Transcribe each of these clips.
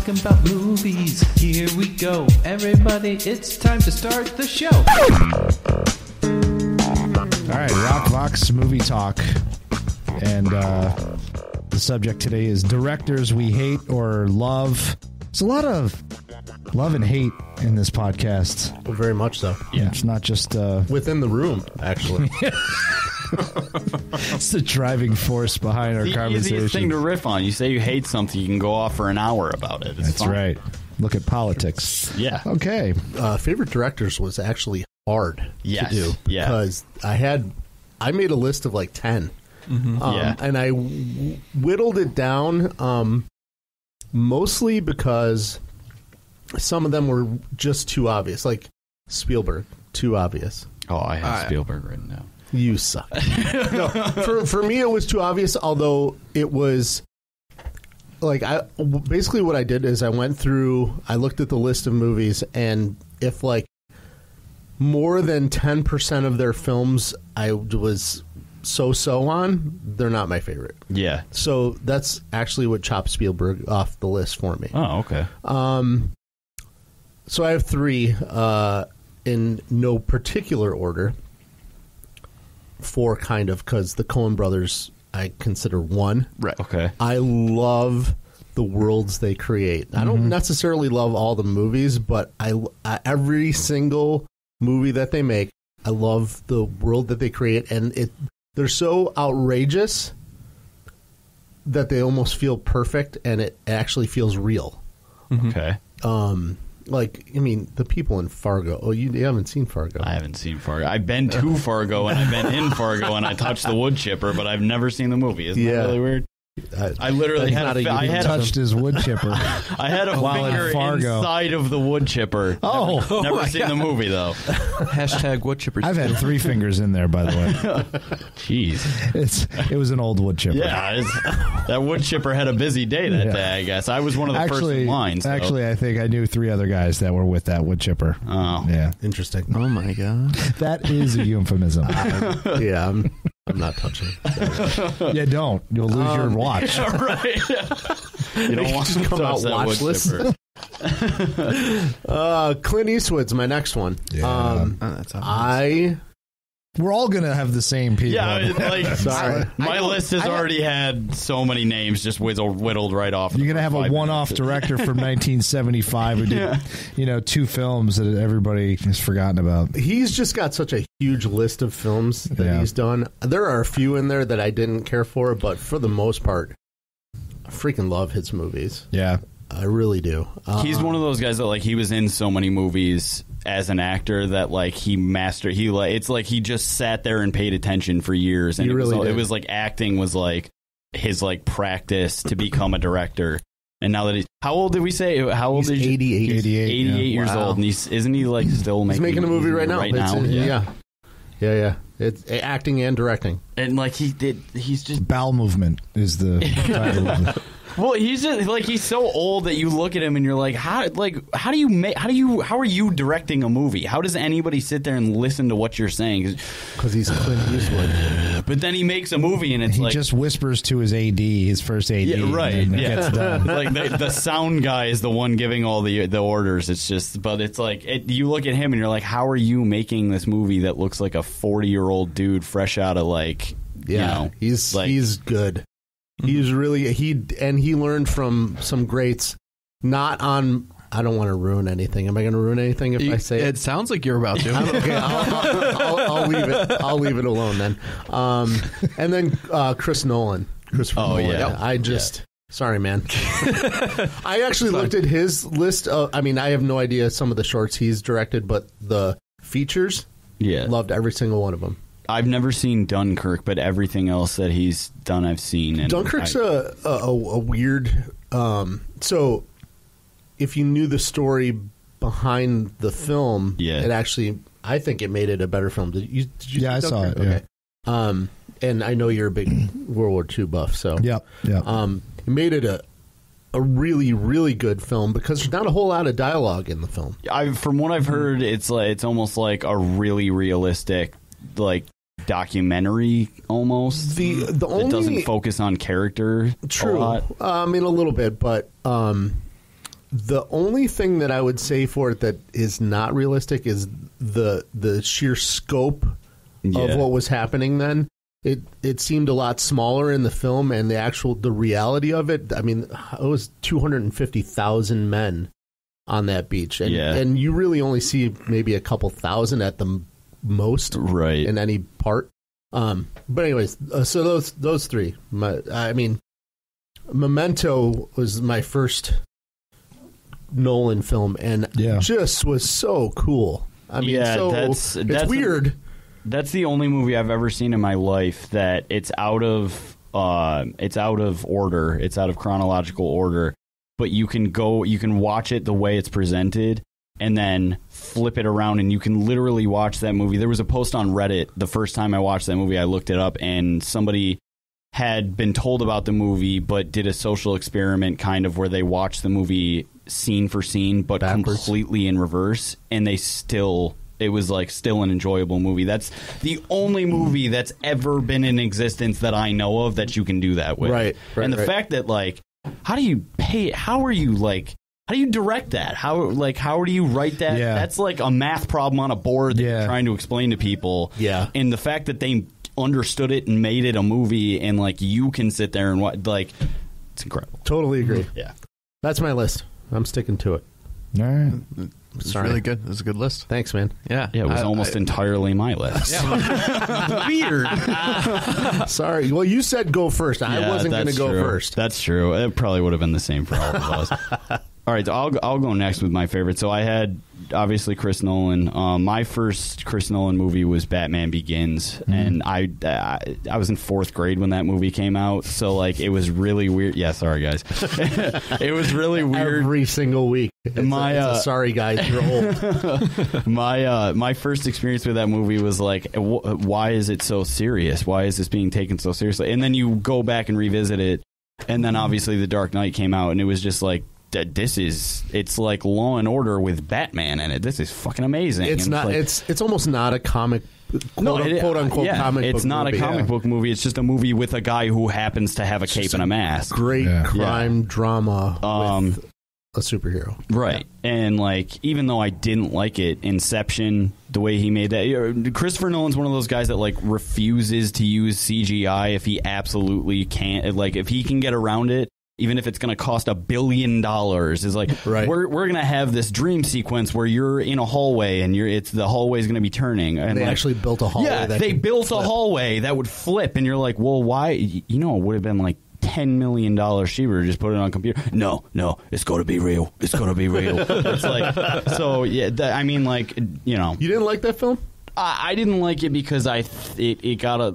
talking about movies. Here we go. Everybody, it's time to start the show. All right, Rock Vox Movie Talk. And the subject today is directors we hate or love. There's a lot of love and hate in this podcast. Well, very much so. Yeah. It's not just... within the room, actually. It's the driving force behind our conversation. The easiest thing to riff on. You say you hate something, you can go off for an hour about it. It's That's fun. right. Look at politics. Yeah. Okay. Favorite directors was actually hard to do. Yeah. Because I made a list of like 10. Mm-hmm. And I whittled it down mostly because some of them were just too obvious. Like Spielberg, too obvious. Oh, I have Spielberg written down. You suck. No, for me it was too obvious, although it was like basically what I did is I went through, I looked at the list of movies, and if like more than 10% of their films I was so on, they're not my favorite. Yeah. So that's actually what chopped Spielberg off the list for me. Oh, okay. So I have 3 in no particular order. 4 kind of, because the Coen brothers I consider 1. Right. Okay. I love the worlds they create. I don't necessarily love all the movies, but I every single movie that they make, I love the world that they create, and they're so outrageous that they almost feel perfect, and it actually feels real. Okay. Like, I mean, the people in Fargo. Oh, you haven't seen Fargo. I haven't seen Fargo. I've been to Fargo, and I've been in Fargo, and I touched the wood chipper, but I've never seen the movie. Isn't that really weird? I literally had touched his wood chipper. I had a While in finger Fargo. inside of the wood chipper. Oh. Never seen the movie, though. Hashtag wood chippers. I've had 3 fingers in there, by the way. Jeez. It was an old wood chipper. Yeah, that wood chipper had a busy day that day, I guess. I was one of the first in line. So. Actually, I think I knew 3 other guys that were with that wood chipper. Oh. Yeah. Interesting. Oh, my God. That is a euphemism. Yeah, I'm not touching it. Yeah, don't. You'll lose your watch. Yeah, right. You don't want to come out touch that wood watchless. chipper. Clint Eastwood's my next one. Yeah. That's obvious. We're all going to have the same people. Yeah, like, Sorry. my list has already had so many names just whittled right off. You're going to have a one-off director from 1975 who did, 2 films that everybody has forgotten about. He's just got such a huge list of films that he's done. There are a few in there that I didn't care for, but for the most part, I freaking love his movies. Yeah. I really do. He's one of those guys that, like, he was in so many movies as an actor that, like, it's like he just sat there and paid attention for years. And it was like acting was like his, like, practice to become a director. And now that how old did we say? How old is he? 88. 88 years old. And isn't he, like, still making a movie right now? Yeah. It's acting and directing. And, like, he's just... Bowel Movement is the title of it. Well, he's just like, he's so old that you look at him and you're like, how are you directing a movie? How does anybody sit there and listen to what you're saying? Because he's Clint Eastwood. But then he makes a movie and he just whispers to his AD, his first AD. Yeah, right. And it gets done. Like the sound guy is the one giving all the orders. It's just, but it's like you look at him and you're like, how are you making this movie that looks like a 40-year-old dude fresh out of like, he's good. He's really he learned from some greats. Not on. I don't want to ruin anything. Am I going to ruin anything if I say it? It sounds like you're about to. Okay, I'll leave it. I'll leave it alone then. And then Chris Nolan. Oh yeah. Sorry, man. I actually looked at his list. I have no idea some of the shorts he's directed, but the features. Yeah, loved every single one of them. I've never seen Dunkirk, but everything else that he's done, I've seen. And Dunkirk's a weird. So, if you knew the story behind the film, it actually, I think it made it a better film. Did you see I Dunkirk? saw it. Okay. Yeah. And I know you're a big World War II buff, so yeah. It made it a really, really good film because there's not a whole lot of dialogue in the film. From what I've heard, it's almost like a really realistic, like, documentary almost. The only, it doesn't focus on character. True. A lot. A little bit, but The only thing that I would say for it that is not realistic is the sheer scope of what was happening then. It seemed a lot smaller in the film, and the reality of it. I mean, it was 250,000 men on that beach, and you really only see maybe a couple thousand at the most, right, in any part. But anyways, so those three. Memento was my first Nolan film, and just was so cool. I mean, that's weird. That's the only movie I've ever seen in my life that it's out of order. It's out of chronological order. But you can watch it the way it's presented, and then flip it around, and you can literally watch that movie. There was a post on Reddit the first time I watched that movie. I looked it up, and somebody had been told about the movie, but did a social experiment kind of where they watched the movie scene for scene, but backwards, completely in reverse, and it was like still an enjoyable movie. That's the only movie that's ever been in existence that I know of that you can do that with. Right. And the fact that, like, how do you direct that? How do you write that? Yeah. That's like a math problem on a board that you're trying to explain to people. Yeah. And the fact that they understood it and made it a movie, and like you can sit there and watch, like, it's incredible. Totally agree. Yeah. That's my list. I'm sticking to it. All right. It's really good. It's a good list. Thanks, man. Yeah. Yeah, it was almost entirely my list. Yeah. Weird. Sorry. Well, you said go first. I wasn't going to go first. That's true. It probably would have been the same for all of us. All right, so I'll go next with my favorite. So I had, obviously, Chris Nolan. My first Chris Nolan movie was Batman Begins, and I was in 4th grade when that movie came out, so like it was really weird. Yeah, sorry guys, it was really weird. Every single week. It's sorry guys, you're old. My first experience with that movie was like, why is it so serious? Why is this being taken so seriously? And then you go back and revisit it, and then obviously The Dark Knight came out, and it was just like, it's like Law and Order with Batman in it. This is fucking amazing. It's not. It's almost not a comic. Quote unquote comic book. It's not movie. a comic book movie. It's just a movie with a guy who happens to have a cape and a mask. Great crime drama with a superhero, right? And like, even though I didn't like it, Inception, the way he made that. Christopher Nolan's one of those guys that like refuses to use CGI if he absolutely can't. Like, if he can get around it, even if it's going to cost $1 billion, is like, we're going to have this dream sequence where you're in a hallway and the hallway is going to be turning. And they actually built a hallway. Yeah, they built a hallway that would flip, and you're like, well, why? You know, it would have been like $10 million cheaper to just put it on a computer. No, it's going to be real. It's going to be real. It's like, so yeah. I mean, like, you know, you didn't like that film? I didn't like it because it got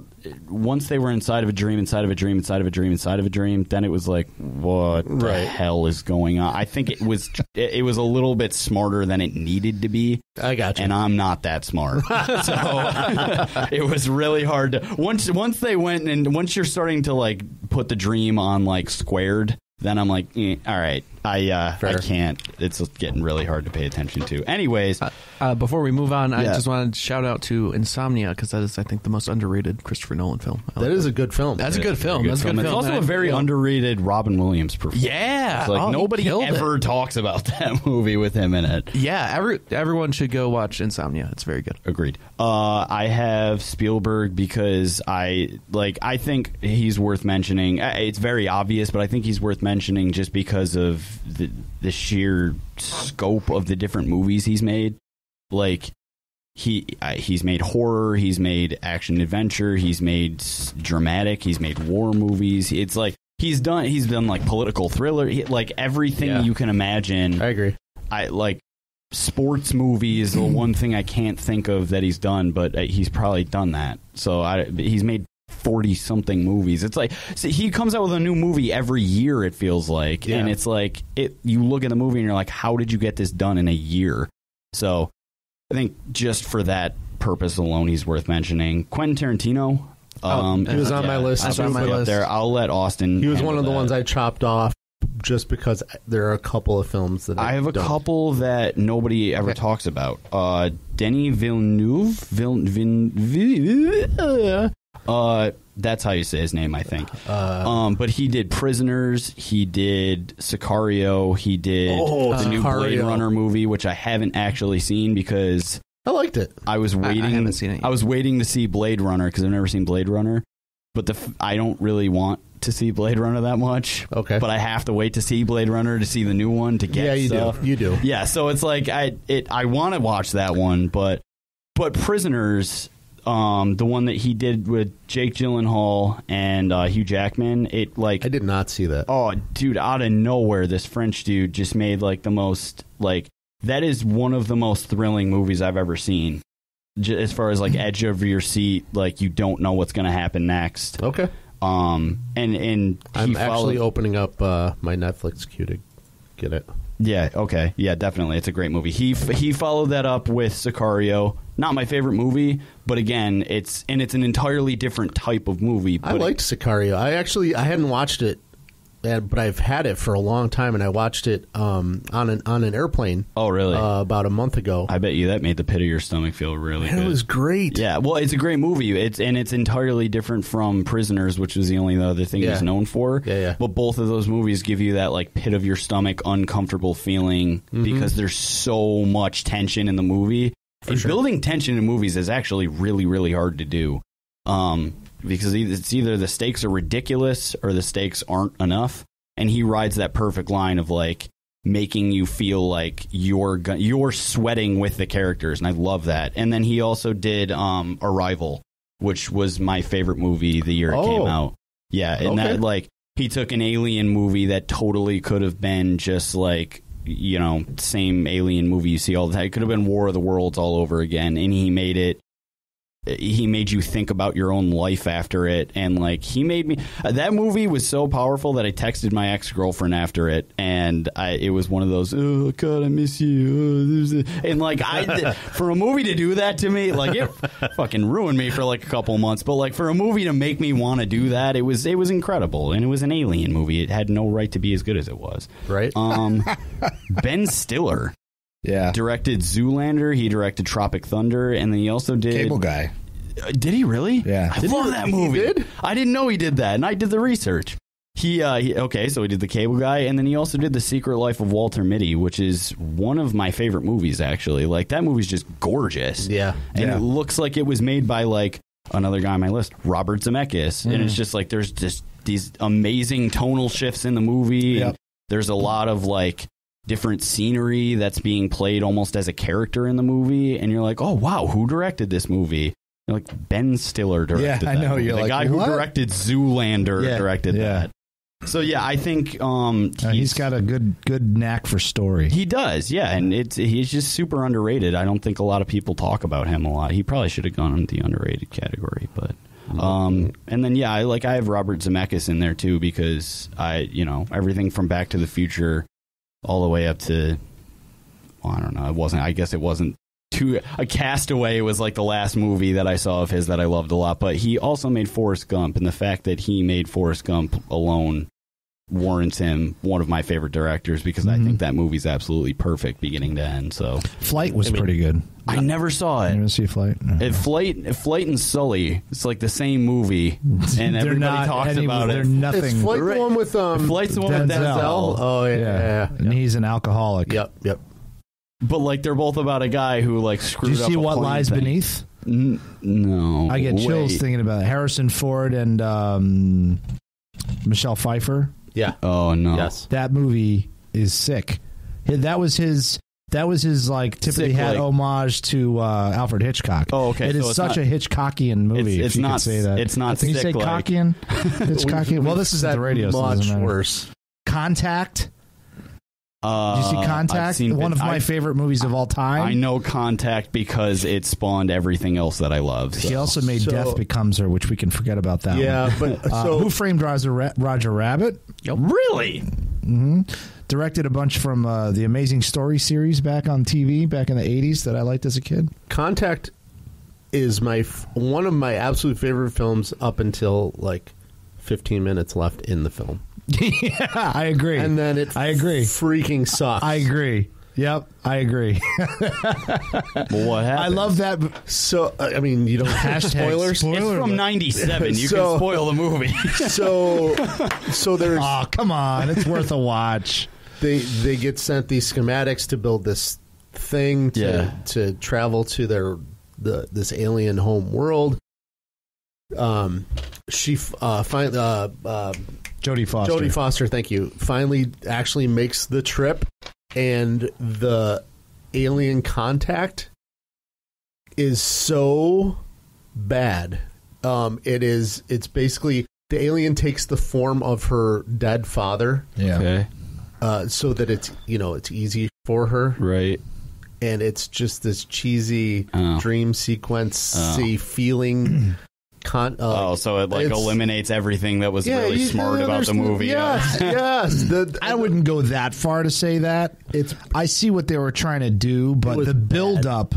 once they were inside of a dream, inside of a dream, inside of a dream, inside of a dream, then it was like, what the hell is going on? I think it was a little bit smarter than it needed to be. I got you. And I'm not that smart. So it was really hard to once they went, and once you're starting to like put the dream on like squared, then I'm like, all right, I can't. It's getting really hard to pay attention to. Anyways, before we move on, I just wanted to shout out to Insomnia, because that is, I think, the most underrated Christopher Nolan film. That is a good film. That's a good film. That's a good film. It's also a very underrated Robin Williams performance. Yeah, it's like nobody ever talks about that movie with him in it. Yeah, everyone should go watch Insomnia. It's very good. Agreed. I have Spielberg because I think he's worth mentioning. It's very obvious, but I think he's worth mentioning just because of the sheer scope of the different movies he's made. Like, he's made horror, he's made action adventure, he's made dramatic, he's made war movies. It's like he's done like political thriller, like everything you can imagine. I agree. I like sports movies is the one thing I can't think of that he's done, but he's probably done that. So he's made 40-something movies. It's like, so he comes out with a new movie every year, it feels like. And it's like, you look at the movie and you're like, how did you get this done in a year? So I think just for that purpose alone, he's worth mentioning. Quentin Tarantino. He was on my list. That's on my list. There, I'll let Austin. He was one of the ones I chopped off just because there are a couple of films that I have a couple that nobody ever talks about. Denis Villeneuve. That's how you say his name, I think. But he did Prisoners. He did Sicario. He did the new Blade Runner movie, which I haven't actually seen because I liked it. I was waiting. I haven't seen it yet. I was waiting to see Blade Runner because I've never seen Blade Runner. But I don't really want to see Blade Runner that much. Okay. But I have to wait to see Blade Runner to see the new one to get stuff. You do. Yeah, so it's like I want to watch that one, but Prisoners, the one that he did with Jake Gyllenhaal and Hugh Jackman, I did not see that. Oh, dude, out of nowhere, this French dude just made like the most that is one of the most thrilling movies I've ever seen. As far as like edge of your seat, like you don't know what's going to happen next. Okay. And I'm actually opening up my Netflix queue to get it. Yeah. Okay. Yeah. Definitely, it's a great movie. He followed that up with Sicario. Not my favorite movie, but again, it's an entirely different type of movie. I liked Sicario. I hadn't watched it. But I've had it for a long time, and I watched it on an airplane. Oh, really? About a month ago. I bet you that made the pit of your stomach feel really good. It was great. Yeah, well, it's a great movie. It's entirely different from Prisoners, which was the only other thing he's known for. Yeah. But both of those movies give you that like pit of your stomach, uncomfortable feeling because there's so much tension in the movie. Building tension in movies is actually really, really hard to do. Because it's either the stakes are ridiculous or the stakes aren't enough, and he rides that perfect line of like making you feel like you're sweating with the characters, and I love that. And then he also did Arrival, which was my favorite movie the year it came out. Yeah, and that like he took an alien movie that totally could have been just like same alien movie you see all the time. It could have been War of the Worlds all over again, and he made you think about your own life after it, and like he made me that movie was so powerful that I texted my ex-girlfriend after it, and it was one of those, oh god, I miss you, and like for a movie to do that to me, like it fucking ruined me for like a couple months, but like for a movie to make me want to do that, it was incredible. And it was an alien movie. It had no right to be as good as it was. Right. Ben Stiller directed Zoolander. He directed Tropic Thunder, and then he also did Cable Guy. Did he really? Yeah. I love that movie. He did? I didn't know he did that, and I did the research. So he did The Cable Guy, and then he also did The Secret Life of Walter Mitty, which is one of my favorite movies, actually. Like, that movie's just gorgeous. Yeah. And it looks like it was made by, like, another guy on my list, Robert Zemeckis. And it's just, like, there's just these amazing tonal shifts in the movie. Yep. And there's a lot of, like, different scenery that's being played almost as a character in the movie, and you're like, oh wow, who directed this movie? You're like, Ben Stiller directed that. I know. Movie. You're the like, guy what? who directed Zoolander directed that. So yeah, I think he's got a good knack for story. He does, yeah, and he's just super underrated. I don't think a lot of people talk about him a lot. He probably should have gone in the underrated category, but and then I have Robert Zemeckis in there too, because everything from Back to the Future all the way up to, I don't know, I guess it wasn't a Castaway was like the last movie that I saw of his that I loved a lot, but he also made Forrest Gump, and the fact that he made Forrest Gump alone warrants him one of my favorite directors, because I think that movie's absolutely perfect beginning to end. So Flight was pretty good. I never saw it. You never see Flight? No. Flight and Sully, it's like the same movie, and everybody talks about it. They're nothing. Is Flight the one with Flight's the one with Denzel. Oh yeah. And he's an alcoholic. Yep. But like they're both about a guy who like screwed up. Do you see What Lies Beneath? No, I get chills thinking about it. Harrison Ford and Michelle Pfeiffer. Yeah. Oh no. Yes. That movie is sick. That was his like tippity hat homage to Alfred Hitchcock. Oh, okay. It is such a Hitchcockian movie. It's if you not. could say that. It's not. Can you say cockian? Hitchcockian. Well, this isn't the radio. Much so worse. Did you see Contact? One of my favorite movies of all time. I know Contact because it spawned everything else that I love. So. He also made Death Becomes Her, which we can forget about that one. Yeah, but Who Framed Roger Rabbit? Really? Mm-hmm. Directed a bunch from the Amazing Story series back on TV back in the 80s that I liked as a kid. Contact is one of my absolute favorite films up until like 15 minutes left in the film. Yeah, I agree. And then I agree. Freaking sucks. I agree. Yep, I agree. Well, what happened? I love that. So, I mean, you don't have spoilers. It's from 97. You can spoil the movie. So there's... Oh, come on. It's worth a watch. They get sent these schematics to build this thing to travel to this alien home world. She finally... Jodie Foster, thank you, finally actually makes the trip, and the alien contact is so bad. It's basically the alien takes the form of her dead father. Yeah. Okay. So that it's easy for her. Right. And it's just this cheesy dream sequence-y feeling. So it eliminates everything that was really smart about the movie. Yes, yes. I wouldn't go that far to say that. I see what they were trying to do, but the build up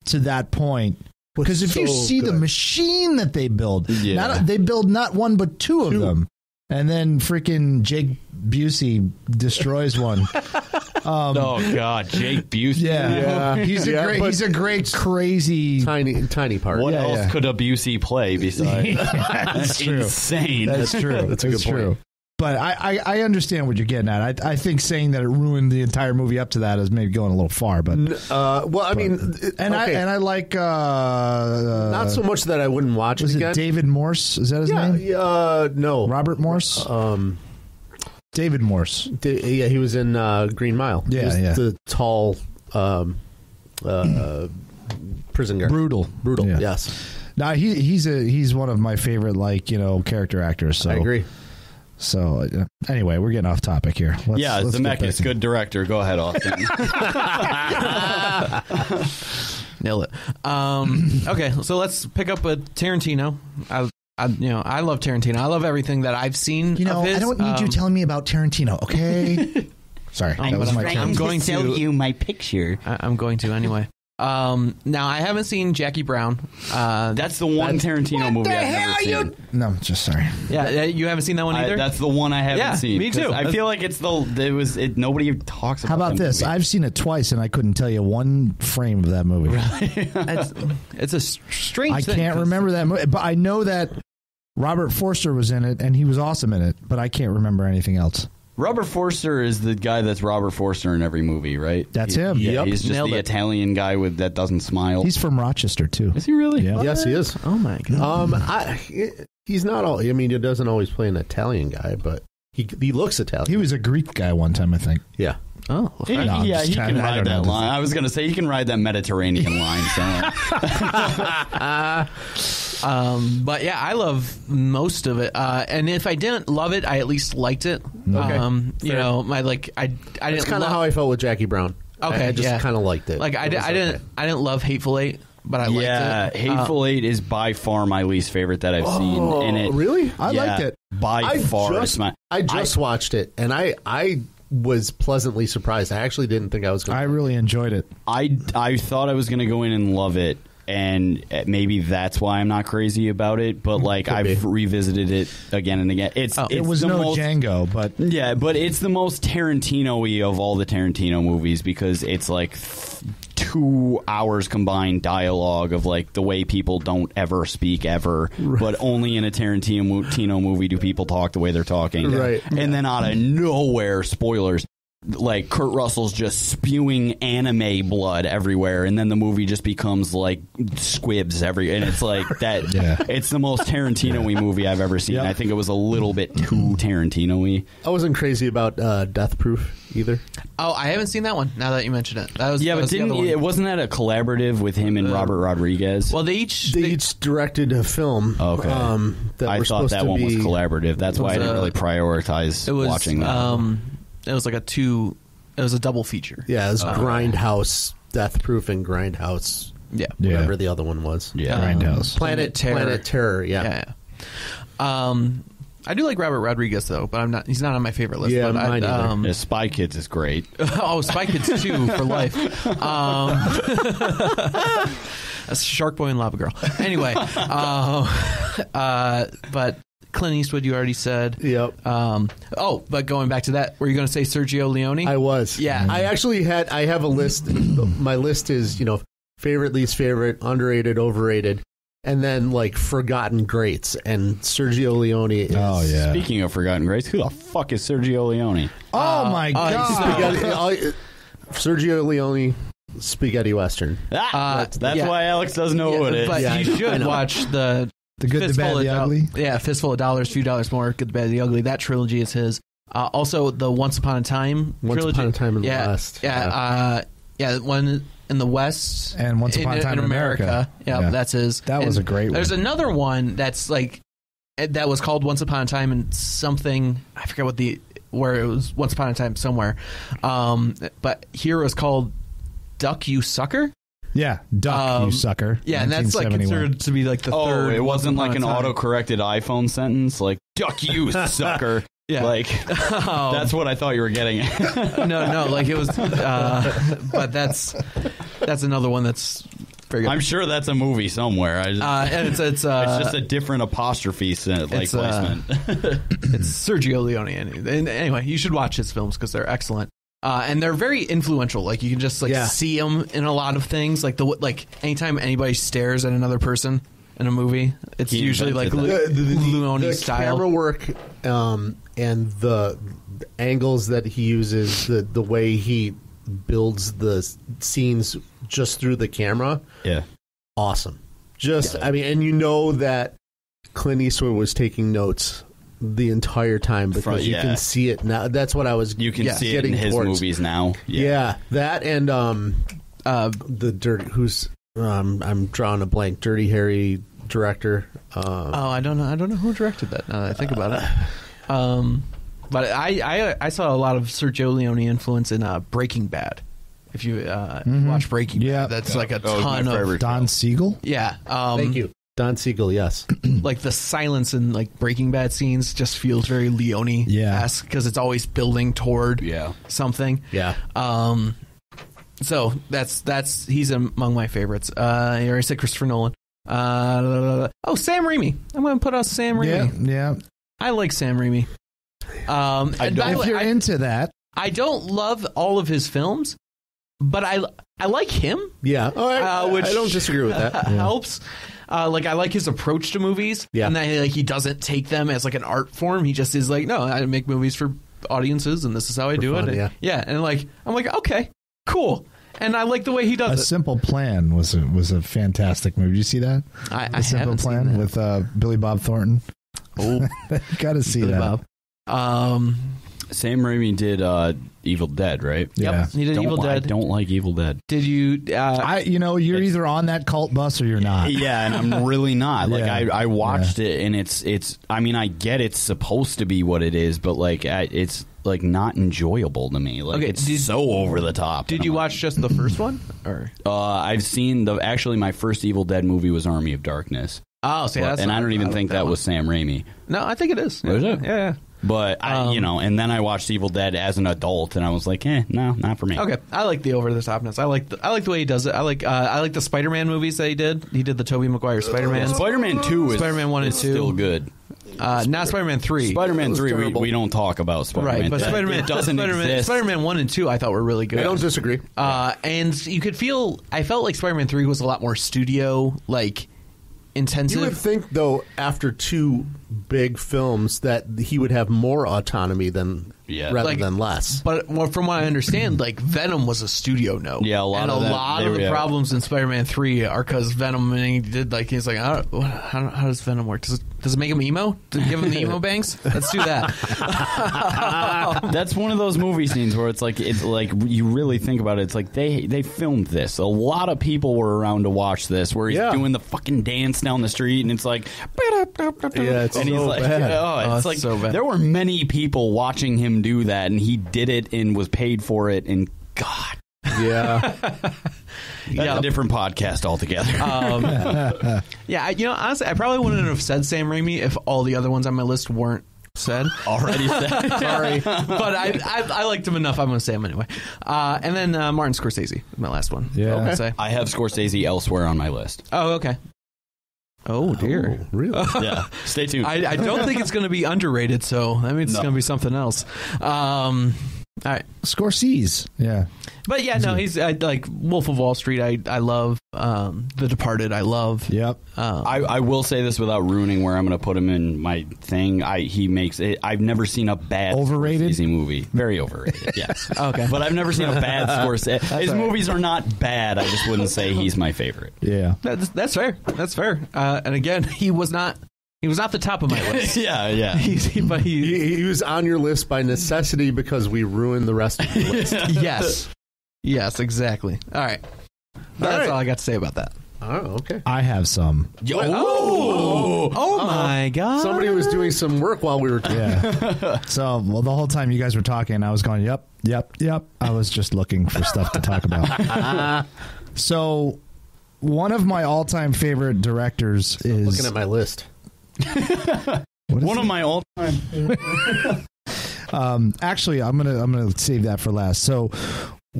to that point. Because if you see the machine that they build, they build not one but two of them, and then freaking Jake Busey destroys one. Oh God, Jake Busey! Yeah. He's a great crazy tiny part. What else could a Busey play besides? That's true. Insane. That's true. That's a good point. But I understand what you're getting at. I think saying that it ruined the entire movie up to that is maybe going a little far. But I like not so much that I wouldn't watch it again. Is it David Morse? Is that his name? No, Robert Morse. David Morse. He was in Green Mile. Yeah, the tall prison guard. Brutal. Yeah. Yes. No, he's one of my favorite character actors. So I agree. So anyway, we're getting off topic here. Let's Zemeckis, good director. Go ahead, Austin. Nail it. Okay, so let's pick up with Tarantino. I love Tarantino. I love everything that I've seen. Of his. I don't need you telling me about Tarantino. Okay. Sorry, that was my. I'm going to tell you my picture. I'm going to anyway. Now I haven't seen Jackie Brown. That's the one Tarantino movie I've never seen. No, just sorry. Yeah, you haven't seen that one either. That's the one I haven't seen. Me too. I feel like nobody talks about. How about this? Movie. I've seen it twice, and I couldn't tell you one frame of that movie. It's a strange. I can't remember that movie, but I know that Robert Forster was in it, and he was awesome in it. But I can't remember anything else. Robert Forster is the guy that's Robert Forster in every movie, right? That's him. Yeah, Yep. He's just Nailed the it. Italian guy that doesn't smile. He's from Rochester too. Is he really? Yeah. Yes, he is. Oh my god. He's not all. I mean, he doesn't always play an Italian guy, but he looks Italian. He was a Greek guy one time, I think. Yeah. Oh, he can ride that line. I was going to say he can ride that Mediterranean line. But yeah, I love most of it. And if I didn't love it, I at least liked it. Okay. I didn't. That's kind of how I felt with Jackie Brown. Okay, I just kind of liked it. Like I didn't love Hateful Eight, but I liked it. Yeah, Hateful Eight is by far my least favorite that I've seen. And it really? I liked it. By far. I just watched it, and I was pleasantly surprised. I actually didn't think I was going to. I really enjoyed it. I thought I was going to go in and love it, and maybe that's why I'm not crazy about it, but I've revisited it again and again. It was no Django, but... Yeah, but it's the most Tarantino-y of all the Tarantino movies because it's like 2 hours combined dialogue of like the way people don't ever speak ever, but only in a Tarantino movie do people talk the way they're talking. Right. And then out of nowhere, spoilers, like Kurt Russell's just spewing anime blood everywhere, and then the movie just becomes like squibs and it's like that. Yeah. It's the most Tarantino-y movie I've ever seen. Yep. I think it was a little bit too Tarantino-y. I wasn't crazy about Death Proof either. Oh, I haven't seen that one. Now that you mention it, Wasn't that a collaborative with him and Robert Rodriguez? Well, they each directed a film. Okay, I thought that one was collaborative. That's why I didn't really prioritize watching that. It was like it was a double feature. Yeah, it was Grindhouse, Death Proof, and Grindhouse. Yeah. Whatever the other one was. Yeah. Grindhouse. Planet Terror. Yeah. I do like Robert Rodriguez though, but he's not on my favorite list. Yeah, but mine either. Spy Kids is great. Oh, Spy Kids 2 for life. That's Shark Boy and Lava Girl. Anyway, but Clint Eastwood, you already said. Yep. But going back to that, were you going to say Sergio Leone? I was. Yeah. I actually I have a list. My list is, favorite, least favorite, underrated, overrated, and then like forgotten greats. And Sergio Leone is. Oh, yeah. Speaking of forgotten greats, who the fuck is Sergio Leone? Oh, my God. Sergio Leone, spaghetti western. That's why Alex doesn't know who it is. But you should watch the Good, the Bad, the Ugly. Yeah, Fistful of Dollars, Few Dollars More, Good, the Bad, the Ugly. That trilogy is his. Also, the Once Upon a Time trilogy. Once Upon a Time in the West. One in the West. And Once Upon a Time in America. Yeah, that's his. That was a great one. There's another one that's like, that was called Once Upon a Time in something, I forget where it was Once Upon a Time somewhere. But here it was called Duck You Sucker. Yeah, Duck, you sucker. Yeah, and that's like considered to be like the third. It wasn't like an auto-corrected iPhone sentence, like "Duck you, sucker." Yeah, like that's what I thought you were getting at. No, like it was. But that's another one that's very good. I'm sure that's a movie somewhere. And it's just a different apostrophe placement. It's Sergio Leone, and anyway, you should watch his films because they're excellent. And they're very influential. Like you can just see them in a lot of things. Like anytime anybody stares at another person in a movie, it's usually like Leone style. Camera work and the angles that he uses, the way he builds the scenes just through the camera. Yeah, awesome. And you know that Clint Eastwood was taking notes the entire time because you can see it now. That's what I was. You can see it in his movies now. Yeah, that and the dirty. Who's I'm drawing a blank. Dirty Harry director. I don't know who directed that. Now that I think about it. But I saw a lot of Sergio Leone influence in Breaking Bad. If you watch Breaking Bad, that's like a ton of Don Siegel. Yeah. Thank you. Don Siegel, yes. Like the silence in like Breaking Bad scenes just feels very Leone-esque because it's always building toward something. Yeah. So that's he's among my favorites. I already said Christopher Nolan. Sam Raimi. I'm going to put out Sam Raimi. Yeah. I like Sam Raimi. If you're into that, I don't love all of his films, but I like him. Yeah. Which I don't disagree with that. Helps. I like his approach to movies, and that he doesn't take them as like an art form. He just is like, no, I make movies for audiences, and this is how I do fun, it. And like I'm like, okay, cool, and I like the way he does it. A Simple Plan was a fantastic movie. Did you see that? I Simple Plan with Billy Bob Thornton. Oh, got to see Billy that. Bob. Sam Raimi did Evil Dead, right? Yep, he did Evil Dead. I don't like Evil Dead. Did you? You're either on that cult bus or you're not. Yeah, and I'm really not. Like I watched it, and it's. I mean, I get it's supposed to be what it is, but like it's like not enjoyable to me. Like it's so over the top. Did you watch just the first one, or? I've seen actually my first Evil Dead movie was Army of Darkness. Oh, see, that's and I don't even think that was Sam Raimi. No, I think it is. Was it? Yeah. But and then I watched Evil Dead as an adult, and I was like, no, not for me. Okay, I like the over the topness. I like the way he does it. I like the Spider-Man movies that he did. He did the Tobey Maguire Spider-Man. Spider-Man 2 is Spider-Man 1 and 2 still good. Not Spider-Man 3. Spider-Man 3 we don't talk about Spider-Man. Right, but Spider-Man doesn't exist. Spider-Man 1 and 2 I thought were really good. I don't disagree. And you could I felt like Spider-Man 3 was a lot more studio intensive. You would think, though, after two big films, that he would have more autonomy rather than less. But from what I understand, Venom was a studio note. Yeah, a lot of the problems in Spider-Man 3 are because Venom, and he did he's like, how does Venom work? Does it make him emo? Does it give him the emo bangs? Let's do that. That's one of those movie scenes where it's like you really think about it. It's like they filmed this. A lot of people were around to watch this. Where he's doing the fucking dance down the street, and it's like, it's and he's so like, bad. It's like so bad. There were many people watching him do that, and he did it and was paid for it. And God, that's a different podcast altogether. Honestly, I probably wouldn't have said Sam Raimi if all the other ones on my list weren't said. Already said. Sorry. But I liked him enough. I'm going to say him anyway. And then Martin Scorsese, my last one. Yeah. Okay. I have Scorsese elsewhere on my list. Oh, okay. Oh, dear. Oh, really? Yeah, stay tuned. I don't think it's going to be underrated, so that means it's going to be something else. All right. Scorsese. Yeah. But yeah, no, he's like Wolf of Wall Street. I love The Departed. I love. Yep. I will say this without ruining where I'm going to put him in my thing. He makes it. I've never seen a bad overrated Scorsese movie. Very overrated. Yes. Okay. But I've never seen a bad Scorsese. His movies are not bad. I just wouldn't say he's my favorite. Yeah. That's fair. That's fair. And again, he was not the top of my list. Yeah. But He was on your list by necessity because we ruined the rest of the list. Yes, exactly. All right. That's all I got to say about that. Oh, okay. I have some. Oh my God. Somebody was doing some work while we were talking. Yeah. So, the whole time you guys were talking, I was going, yep. I was just looking for stuff to talk about. So, one of my all-time favorite directors is... Looking at my list. One of my all-time... Actually, I'm gonna save that for last. So,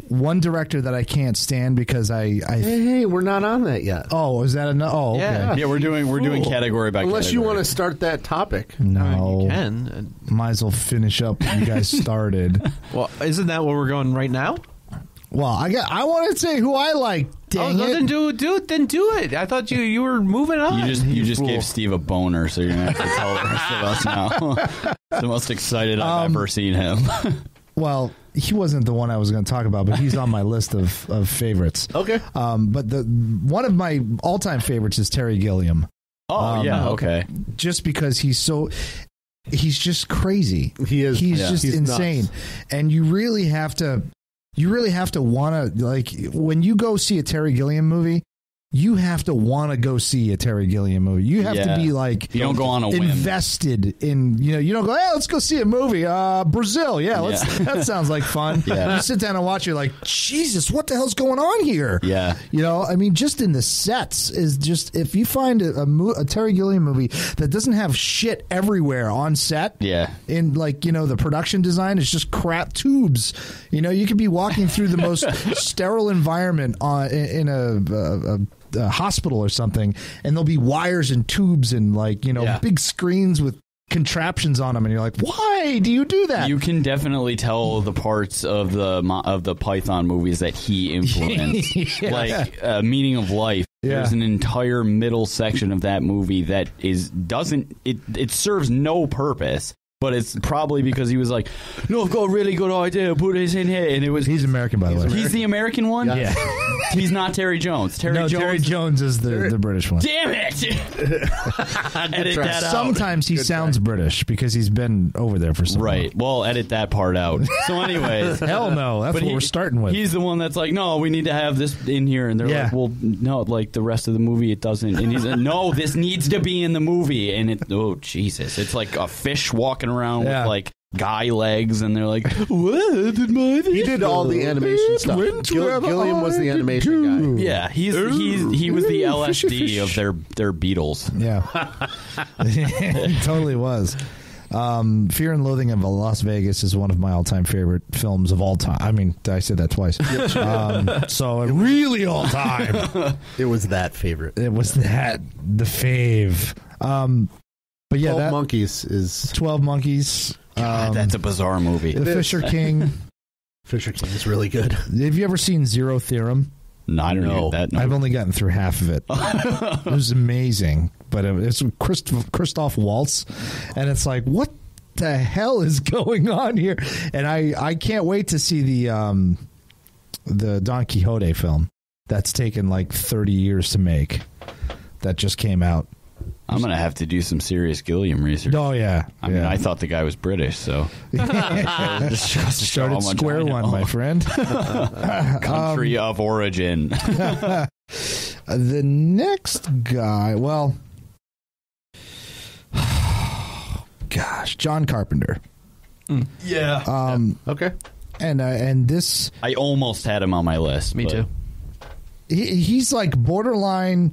one director that I can't stand because Hey, we're not on that yet. Oh, is that enough? Oh, okay. Yeah, we're doing category by Unless category. you want to start that topic. No, you can. Might as well finish up what you guys started. Well, isn't that where we're going right now? Well, I want to say who I like. Dang it! Then do it. I thought you were moving on. You just gave Steve a boner, so you're gonna have to tell the rest of us now. It's the most excited I've ever seen him. Well, he wasn't the one I was going to talk about, but he's on my list of favorites. Okay. But one of my all-time favorites is Terry Gilliam. Oh, yeah, okay. Just because he's just crazy. He is. He's just insane. Nuts. And you really have to want to, like, when you go see a Terry Gilliam movie, you have to want to go see a Terry Gilliam movie. You have to be like, you don't go on a whim. Invested in, you don't go, hey, let's go see a movie. Brazil. That sounds like fun. You sit down and watch, you're like, Jesus, what the hell's going on here? Yeah. I mean, just in the sets is just, if you find a Terry Gilliam movie that doesn't have shit everywhere on set. Yeah. In the production design is just crap tubes. You could be walking through the most sterile environment in a hospital or something, and there'll be wires and tubes and big screens with contraptions on them, and you're like, why do you do that? You can definitely tell the parts of the Python movies that he influenced. Like Meaning of Life. There's an entire middle section of that movie that it serves no purpose. But it's probably because he was like, no, I've got a really good idea. Put this in here. And he's American, by the way. He's the American one? Yeah. He's not Terry Jones. Terry Jones is the British one. Damn it! Edit that out. Sometimes he sounds British because he's been over there for so long. Right. Well, edit that part out. So anyways. Hell no. That's what we're starting with. He's the one that's like, no, we need to have this in here. And they're like, well, no, like the rest of the movie, it doesn't. And he's like, no, this needs to be in the movie. And oh, Jesus. It's like a fish walking around with like guy legs, and they're like, what did my he did all the animation stuff. Gilliam was the animation guy. Yeah, he was the LSD of their Beatles. Yeah. He totally was. Fear and Loathing in Las Vegas is one of my all-time favorite films of all time. I mean, I said that twice. So really all time. It was that favorite. It was the fave. But yeah, 12 Monkeys is 12 Monkeys. God, that's a bizarre movie. The Fisher King. Fisher King is really good. Have you ever seen Zero Theorem? No, I don't know that. No. I've only gotten through half of it. It was amazing, but it's Christoph Waltz, and it's like, what the hell is going on here? And I can't wait to see the Don Quixote film that's taken like 30 years to make. That just came out. I'm going to have to do some serious Gilliam research. Oh, yeah. I mean, I thought the guy was British, so. Started square one, my friend. Country of origin. The next guy, well, gosh, John Carpenter. Yeah. Okay. And this. I almost had him on my list. Me too. He's like borderline.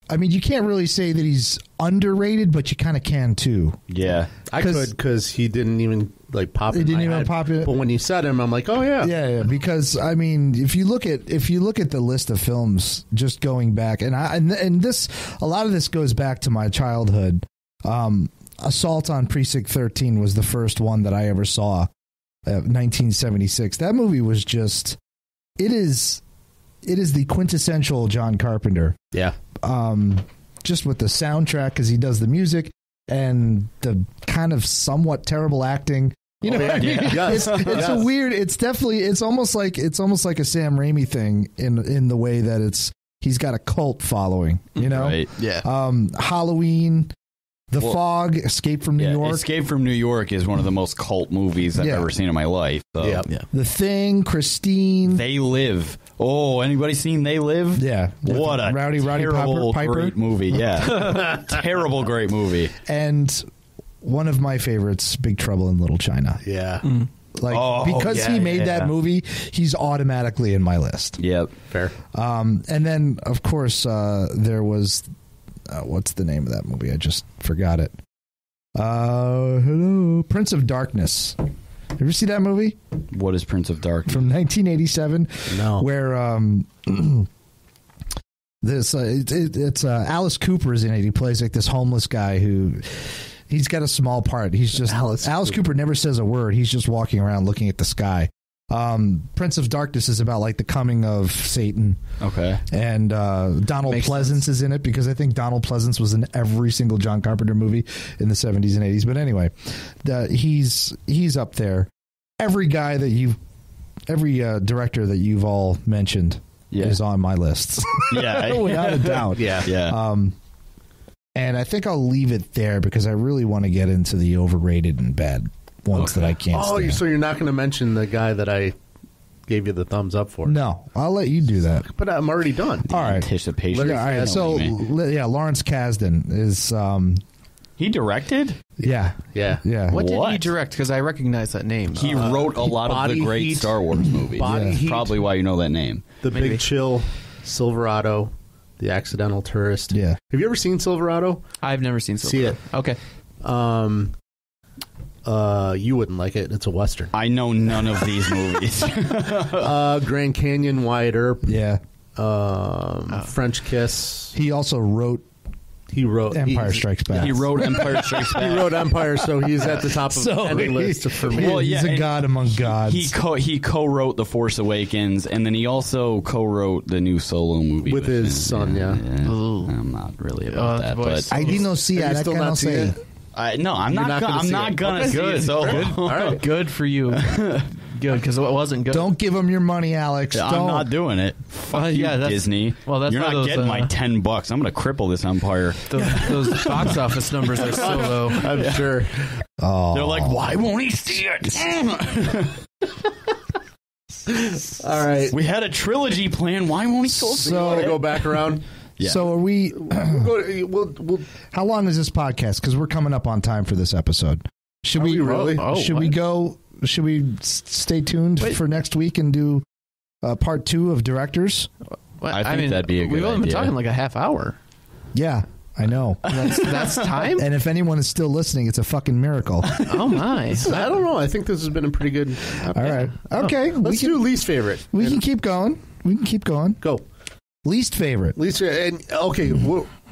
I mean, you can't really say that he's underrated, but you kind of can too. Yeah, I could because he didn't even like pop. It didn't even pop in. But when you said him, I'm like, oh yeah, yeah. Because I mean, if you look at the list of films, just going back, and this, a lot of this goes back to my childhood. Assault on Precinct 13 was the first one that I ever saw. 1976. That movie was just. It is the quintessential John Carpenter. Yeah. Just with the soundtrack, because he does the music and the kind of somewhat terrible acting. You know, I mean? Yes. It's a weird. It's definitely. It's almost like a Sam Raimi thing in the way that he's got a cult following. You know, right. Yeah. Halloween. The Fog, Escape from New York. Escape from New York is one of the most cult movies I've ever seen in my life. So. Yeah. The Thing, Christine. They Live. Oh, anybody seen They Live? Yeah. What a Roddy terrible, Piper. great movie. Yeah. Terrible, great movie. And one of my favorites, Big Trouble in Little China. Yeah. Because he made that movie, he's automatically in my list. Yep. Fair. And then, of course, there was... what's the name of that movie? I just forgot it. Hello, Prince of Darkness. You ever see that movie? What is Prince of Darkness? From 1987. No. Where it's Alice Cooper is in it. He plays like this homeless guy who he's got a small part. He's just Alice Cooper never says a word. He's just walking around looking at the sky. Prince of Darkness is about like the coming of Satan. Okay. And Donald Pleasance is in it because I think Donald Pleasance was in every single John Carpenter movie in the 70s and 80s. But anyway, he's up there. Every director that you've all mentioned is on my list. Yeah. Without a doubt. Yeah. And I think I'll leave it there because I really want to get into the overrated and bad ones that I can't stand. So you're not going to mention the guy that I gave you the thumbs up for? No, I'll let you do that. But I'm already done. All right. Anticipation. All right. So, Lawrence Kasdan is... he directed? Yeah. What did he direct? Because I recognize that name. He wrote a lot of the great Heat. Star Wars movies. Heat. Probably why you know that name. The Big Chill, Silverado, The Accidental Tourist. Yeah. Have you ever seen Silverado? I've never seen See Silverado. it. Okay. You wouldn't like it. It's a Western. I know none of these movies. Grand Canyon, Wyatt Earp. Yeah. French Kiss. He also wrote Empire Strikes Back. He wrote Empire Strikes Back. He wrote Empire, so he's at the top of any list for me. Well, he's a god among gods. He co-wrote The Force Awakens, and then he also co-wrote the new Solo movie with his son. Yeah. I'm not really about that, but I didn't see Have it. you still not seen it? no, I'm not gonna see it. So All right. Good for you. Good, because it wasn't good. Don't give him your money, Alex. I'm not doing it. Fuck you, Disney. Well, that's you're why not those, getting my $10. I'm going to cripple this empire. Those box office numbers are so low. I'm sure. Oh. They're like, why won't he see it? All right. We had a trilogy plan. Why won't he go see You want it? to go back around? Yeah. So are we? We'll How long is this podcast? Because we're coming up on time for this episode. Should we really? Should we go? Should we stay tuned for next week and do part 2 of directors? I think that'd be a good We've only been idea. talking like a half hour. Yeah, I know. That's time? And if anyone is still listening, it's a fucking miracle. Oh, my. I don't know. I think this has been a pretty good. All right. Okay. Let's do least favorite. We can keep going. Go. Least favorite. And okay,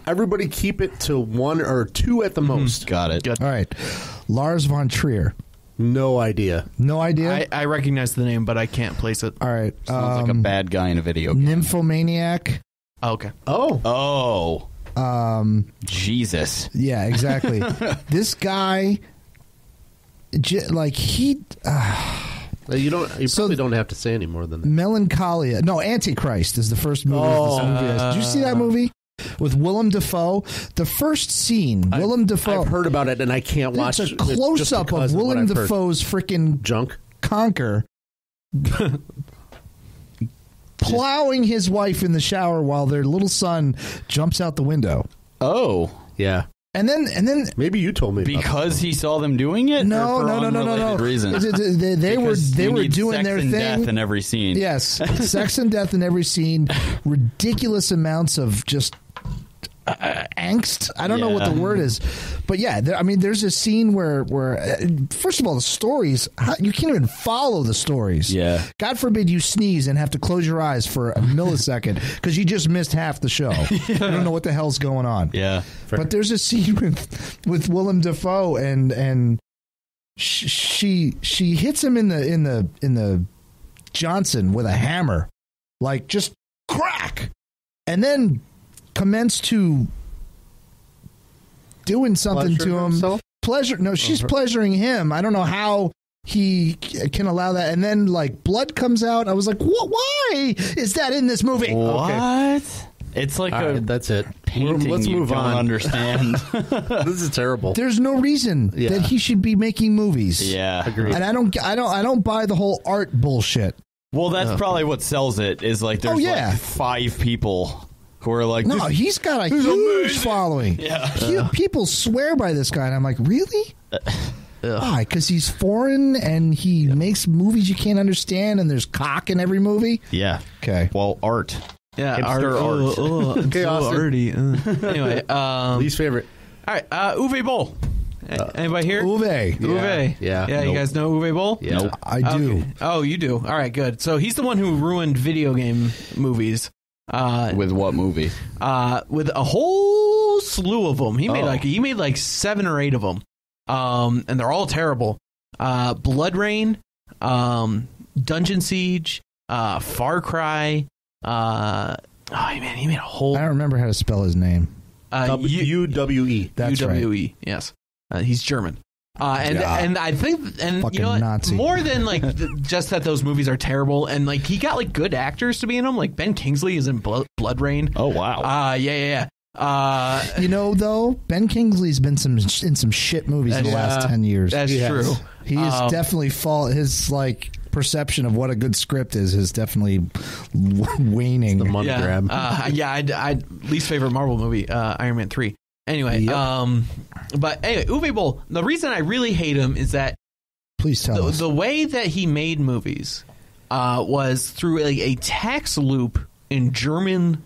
everybody keep it to 1 or 2 at the most. Got it. All right. Lars von Trier. No idea. No idea? I recognize the name, but I can't place it. All right. Sounds like a bad guy in a video game. Nymphomaniac. Oh, okay. Oh. Jesus. Yeah, exactly. This guy, like he... You probably don't have to say any more than that. Melancholia. No, Antichrist is the first movie of this movie. Did you see that movie? With Willem Dafoe? The first scene, Willem Dafoe. I've heard about it, and I can't watch it. It's a close-up of Willem Dafoe's freaking junk conker plowing his wife in the shower while their little son jumps out the window. Oh. Yeah. And then maybe you told me because he saw them doing it. No. Reasons? They were doing their thing. Death in every scene. Yes, sex and death in every scene. Ridiculous amounts of just angst. I don't know what the word is, but there's a scene where first of all, the stories, you can't even follow the stories. Yeah. God forbid you sneeze and have to close your eyes for a millisecond because you just missed half the show. You don't know what the hell's going on. Yeah. But there's a scene with Willem Dafoe and she hits him in the Johnson with a hammer, like just crack, and then commence to doing something to him. Himself? Pleasure? No, she's pleasuring him. I don't know how he can allow that. And then like blood comes out. I was like, what? Why is that in this movie? What? Okay. It's like that's it. Painting. Let's move you on. Don't understand. This is terrible. There's no reason that he should be making movies. Yeah, agreed. And I don't buy the whole art bullshit. Well, that's probably what sells it. Is like there's like 5 people who are like, no, he's got a huge following. Yeah. People swear by this guy, and I'm like, really? Why? Because he's foreign and he makes movies you can't understand, and there's cock in every movie. Yeah. Okay. Well, art. Yeah, Hipster art. Okay, Austin. arty. Anyway, Least favorite. all right, Uwe Boll. Anybody here? Uwe. Uwe. Yeah. Yeah, you guys know Uwe Boll? Yeah. Nope. I do. Okay. Oh, you do. All right, good. So he's the one who ruined video game movies. With what movie? With a whole slew of them. He made like 7 or 8 of them. And they're all terrible. Blood Rain, Dungeon Siege, Far Cry. He made a whole. I don't remember how to spell his name. UWE. That's UWE. right. Yes, he's German. And I think, and Fucking you know what? Nazi. More than like just that those movies are terrible, and like he got like good actors to be in them. Like Ben Kingsley is in Blood Rain. Oh wow. Yeah. Though Ben Kingsley's been in some shit movies in the last 10 years. That's true. He is definitely his like perception of what a good script is definitely waning. The money grab. I least favorite Marvel movie, Iron Man 3. Anyway, but anyway, Uwe Boll. The reason I really hate him is that Please tell us. The way that he made movies was through a tax loop in German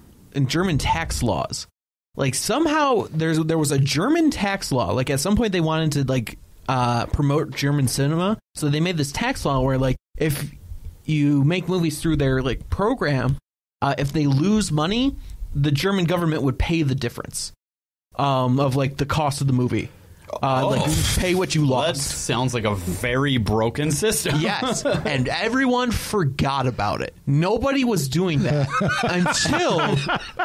tax laws. Like somehow there was a German tax law. Like at some point they wanted to like promote German cinema, so they made this tax law where like if you make movies through their like program, if they lose money, the German government would pay the difference of like the cost of the movie. Like pay what you lost. That sounds like a very broken system. Yes, and everyone forgot about it. Nobody was doing that until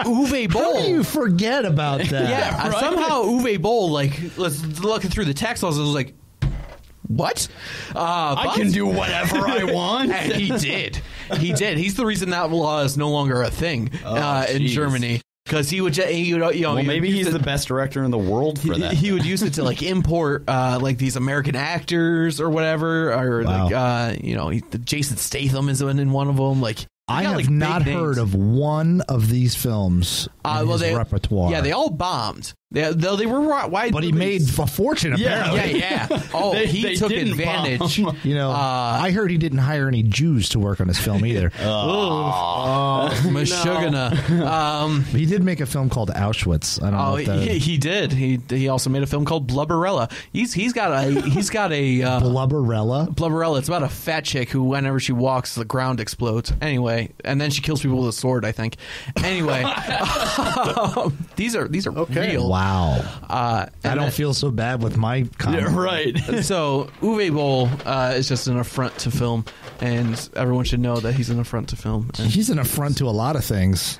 Uwe Boll. How do you forget about that? Yeah, right? Somehow Uwe Boll, like, looking through the tax laws, I was like, what? I can do whatever I want. And he did. He did. He's the reason that law is no longer a thing in Germany. Because he would, well, maybe he's the best director in the world for that. He would use it to like import like these American actors or whatever, or like Jason Statham is in one of them. Like I have not heard of one of these films in his repertoire. Yeah, they all bombed. They were wide. But he made a fortune, apparently. Yeah. Oh, he took advantage. You know, I heard he didn't hire any Jews to work on his film either. Meshuggah. He did make a film called Auschwitz. I don't know if that he did. He also made a film called Blubberella. He's got a Blubberella? Blubberella. It's about a fat chick who, whenever she walks, the ground explodes. Anyway, and then she kills people with a sword, I think. Anyway, these are real. Wow. I don't feel so bad with my comment. Yeah, right. So Uwe Boll is just an affront to film, and everyone should know that he's an affront to film. And he's an affront to a lot of things.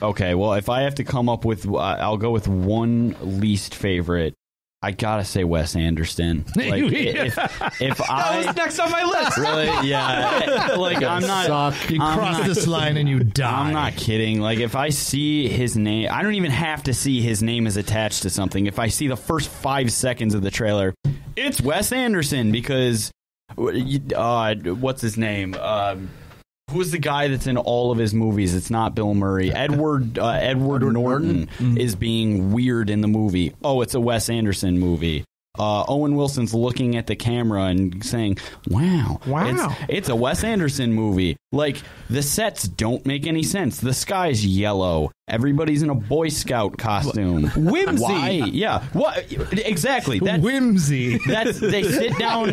Okay, well, if I have to come up with, I'll go with one least favorite. I gotta say Wes Anderson. Like, if I that was next on my list. Really, yeah. Like I'm not. You cross this line and you die. I'm not kidding. Like if I see his name, I don't even have to see his name is attached to something. If I see the first 5 seconds of the trailer, it's Wes Anderson because what's his name? Who's the guy that's in all of his movies? It's not Bill Murray. Edward Norton is being weird in the movie. Oh, it's a Wes Anderson movie. Owen Wilson's looking at the camera and saying, wow. It's a Wes Anderson movie. Like, the sets don't make any sense. The sky's yellow. Everybody's in a Boy Scout costume. Whimsy. Why? Yeah. What? Exactly. Whimsy. They sit down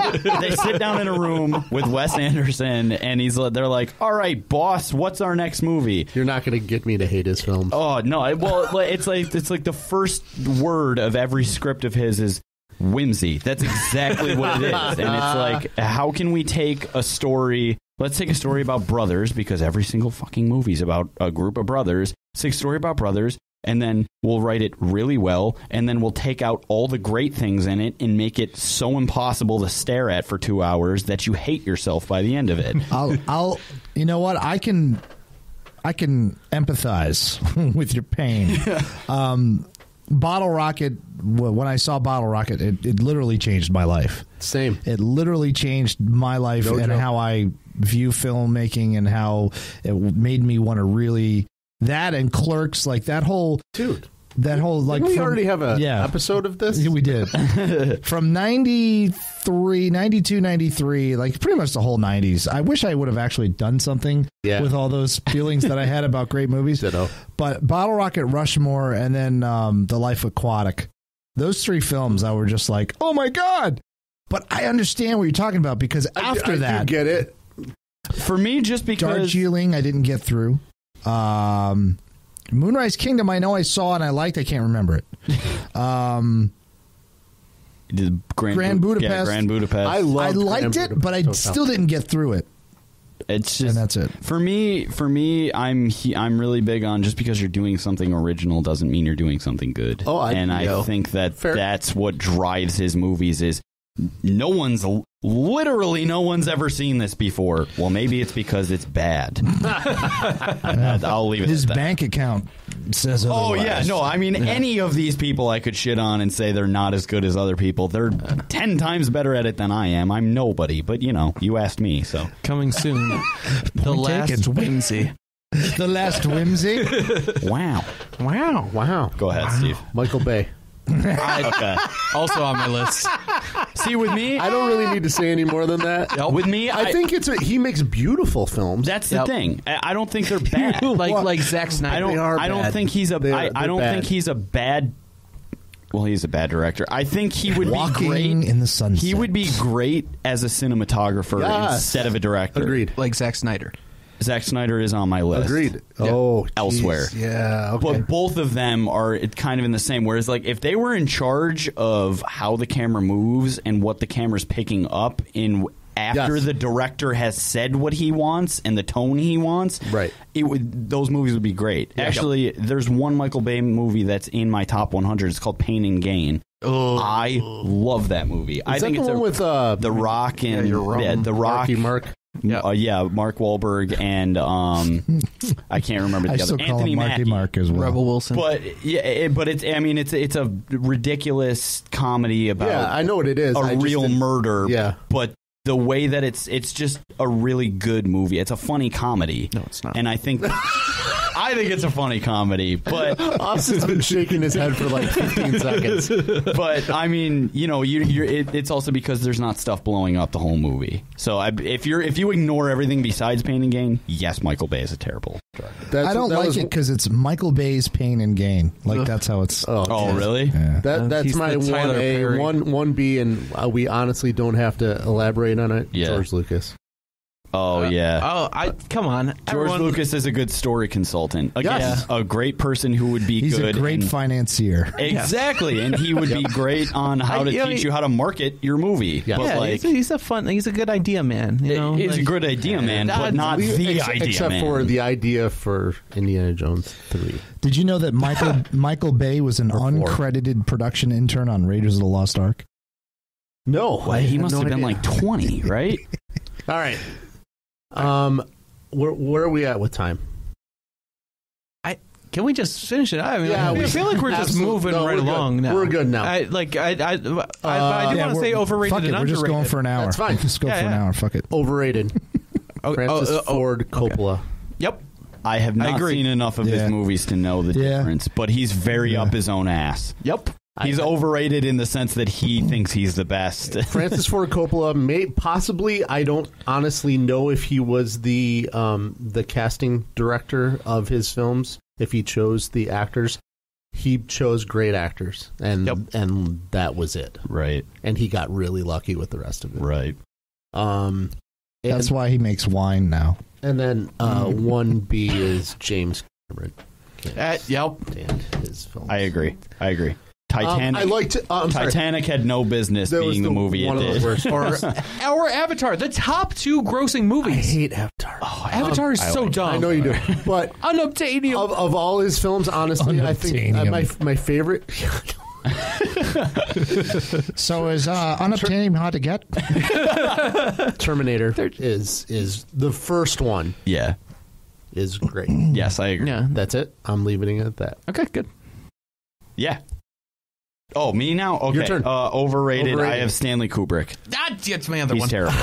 in a room with Wes Anderson, and they're like, all right, boss, what's our next movie? You're not going to get me to hate his films. Oh, no. Well, it's like the first word of every script of his is whimsy. That's exactly what it is. And it's like, how can we take a story? Let's take a story about brothers, because every single fucking movie is about a group of brothers. Let's take a story about brothers, and then we'll write it really well, and then we'll take out all the great things in it and make it so impossible to stare at for 2 hours that you hate yourself by the end of it. I'll you know what? I can empathize with your pain. Bottle Rocket, when I saw Bottle Rocket, it literally changed my life. Same. It literally changed my life and how I view filmmaking, and how it made me want to really... That and Clerks, like that whole... Dude. That whole, like, we already have an episode of this? Yeah, we did. From 92, 93, like pretty much the whole 90s. I wish I would have actually done something with all those feelings that I had about great movies. Ditto. But Bottle Rocket, Rushmore, and then The Life Aquatic. Those three films, I were just like, oh my God. But I understand what you're talking about, because after that... I get it. For me, just because... Darjeeling, I didn't get through. Moonrise Kingdom, I know I saw and I liked. I can't remember it. Grand Budapest. Yeah, Grand Budapest. I liked it, but I still didn't get through it. It's just, and that's it. For me, I'm really big on, just because you're doing something original doesn't mean you're doing something good. I think that that's what drives his movies. Is literally no one's ever seen this before. Well, maybe it's because it's bad. I'll leave it His at that. bank account says otherwise. Oh, yeah. No, I mean, any of these people I could shit on and say they're not as good as other people. They're 10 times better at it than I am. I'm nobody. But, you asked me, so. Coming soon. The Last Whimsy. The Last Whimsy? Wow. Go ahead, Steve. Michael Bay. Okay. Also on my list. See, with me, I don't really need to say any more than that. With me, I think he makes beautiful films. That's the thing. I don't think they're bad. like Zack Snyder. I don't think he's a bad. Well, he's a bad director. I think he would be great in the sunset. He would be great as a cinematographer instead of a director. Agreed. Like Zack Snyder. Zack Snyder is on my list. Agreed. Yeah. Oh, elsewhere. Geez. Yeah. Okay. But both of them are kind of in the same. Whereas, like, if they were in charge of how the camera moves and what the camera's picking up after the director has said what he wants and the tone he wants, right? Those movies would be great. Yeah. Actually, there's one Michael Bay movie that's in my top 100. It's called Pain and Gain. Oh, I love that movie. I think it's the one with The Rock and The Rock. Mark. Mark Wahlberg and I can't remember the other. Anthony Mackie. Mark as well. Rebel Wilson. But it's a ridiculous comedy about. Yeah, I know what it is. A real murder. Yeah, but the way that it's just a really good movie. It's a funny comedy. No, it's not. And I think it's a funny comedy, but Austin's been shaking his head for like 15 seconds. But I mean, it's also because there's not stuff blowing up the whole movie. So if you ignore everything besides Pain and Gain, yes, Michael Bay is a terrible director. I don't like it because it's Michael Bay's Pain and Gain. Like that's how it's. Oh, really? Yeah. That's my 1A, 1B, and we honestly don't have to elaborate on it. Yeah. George Lucas. Oh, yeah. Come on. George Lucas is a good story consultant. Again, a great person who would be He's good. He's a great financier. Exactly. And he would be great on how to teach you how to market your movie. Yeah, but he's a good idea man. He's a good idea man, but not the idea man. Except for the idea for Indiana Jones 3. Did you know that Michael Bay was an uncredited production intern on Raiders of the Lost Ark? No. Well, he must have been like 20, right? All right. Where are we at with time? Can we just finish it? I feel like we're just moving right along now. We're good now. I do want to say overrated and underrated. We're just going for an hour. That's fine. Just go for an hour. Fuck it. Overrated. Francis Ford Coppola. Okay. Yep. I have not seen enough of his movies to know the difference, but he's very up his own ass. Yep. He's overrated in the sense that he thinks he's the best. Francis Ford Coppola possibly. I don't honestly know if he was the casting director of his films. If he chose the actors, he chose great actors, and that was it. Right. And he got really lucky with the rest of it. Right. That's why he makes wine now. And then 1B is James Cameron. Yep. And his films. I agree. Titanic. Titanic had no business being the movie it did. Or Avatar, the top 2 grossing movies. I hate Avatar. Avatar is so dumb. I know you do, but Unobtainium. Of all his films, honestly, I think my favorite. So is Unobtainium hard to get? Terminator is the first one. Yeah. Is great. Yes, I agree. Yeah. That's it. I'm leaving it at that. Okay, good. Yeah. Oh, me now? Okay. Your turn. Overrated. I have Stanley Kubrick. That's my other He's one. terrible.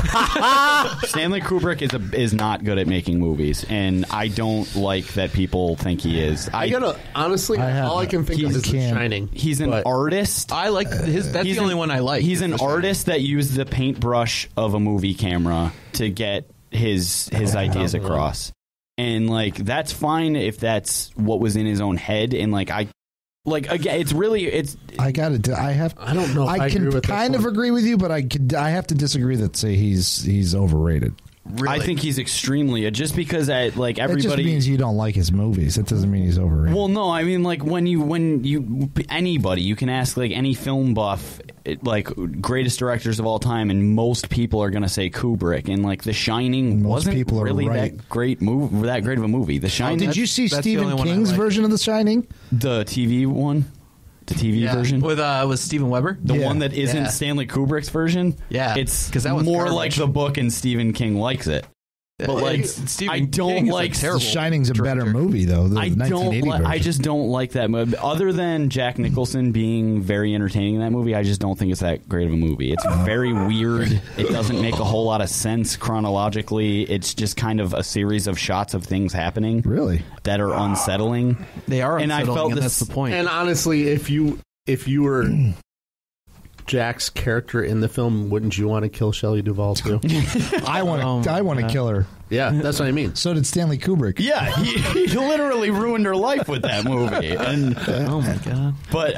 Stanley Kubrick is not good at making movies, and I don't like that people think he is. All I can think of is The Shining. He's an artist. I like his. That's the only one I like. He's an artist that used the paintbrush of a movie camera to get his ideas across. And like that's fine if that's what was in his own head. And again, it's really I don't know. If I can kind of agree with you, but I have to disagree that say he's overrated. Really? I think he's extremely just because everybody. It just means you don't like his movies. It doesn't mean he's overrated. Well, no, I mean when you anybody you can ask any film buff greatest directors of all time, and most people are going to say Kubrick. And The Shining wasn't really that great of a movie. The Shining. Did you see Stephen King's version of The Shining? The TV one. The TV version with Steven Weber, the one that isn't Stanley Kubrick's version. Yeah, it's because that was more garbage. Like the book, and Stephen King likes it. But I don't like The Shining's a better movie though. I just don't like that movie. Other than Jack Nicholson being very entertaining in that movie, I just don't think it's that great of a movie. It's very weird. It doesn't make a whole lot of sense chronologically. It's just kind of a series of shots of things happening. Really, that are unsettling. They are, and unsettling, I felt that's the point. And honestly, if you were Jack's character in the film, wouldn't you want to kill Shelley Duvall too? I want to kill her. Yeah, that's what I mean. So did Stanley Kubrick. Yeah, he literally ruined her life with that movie. And, oh my god! But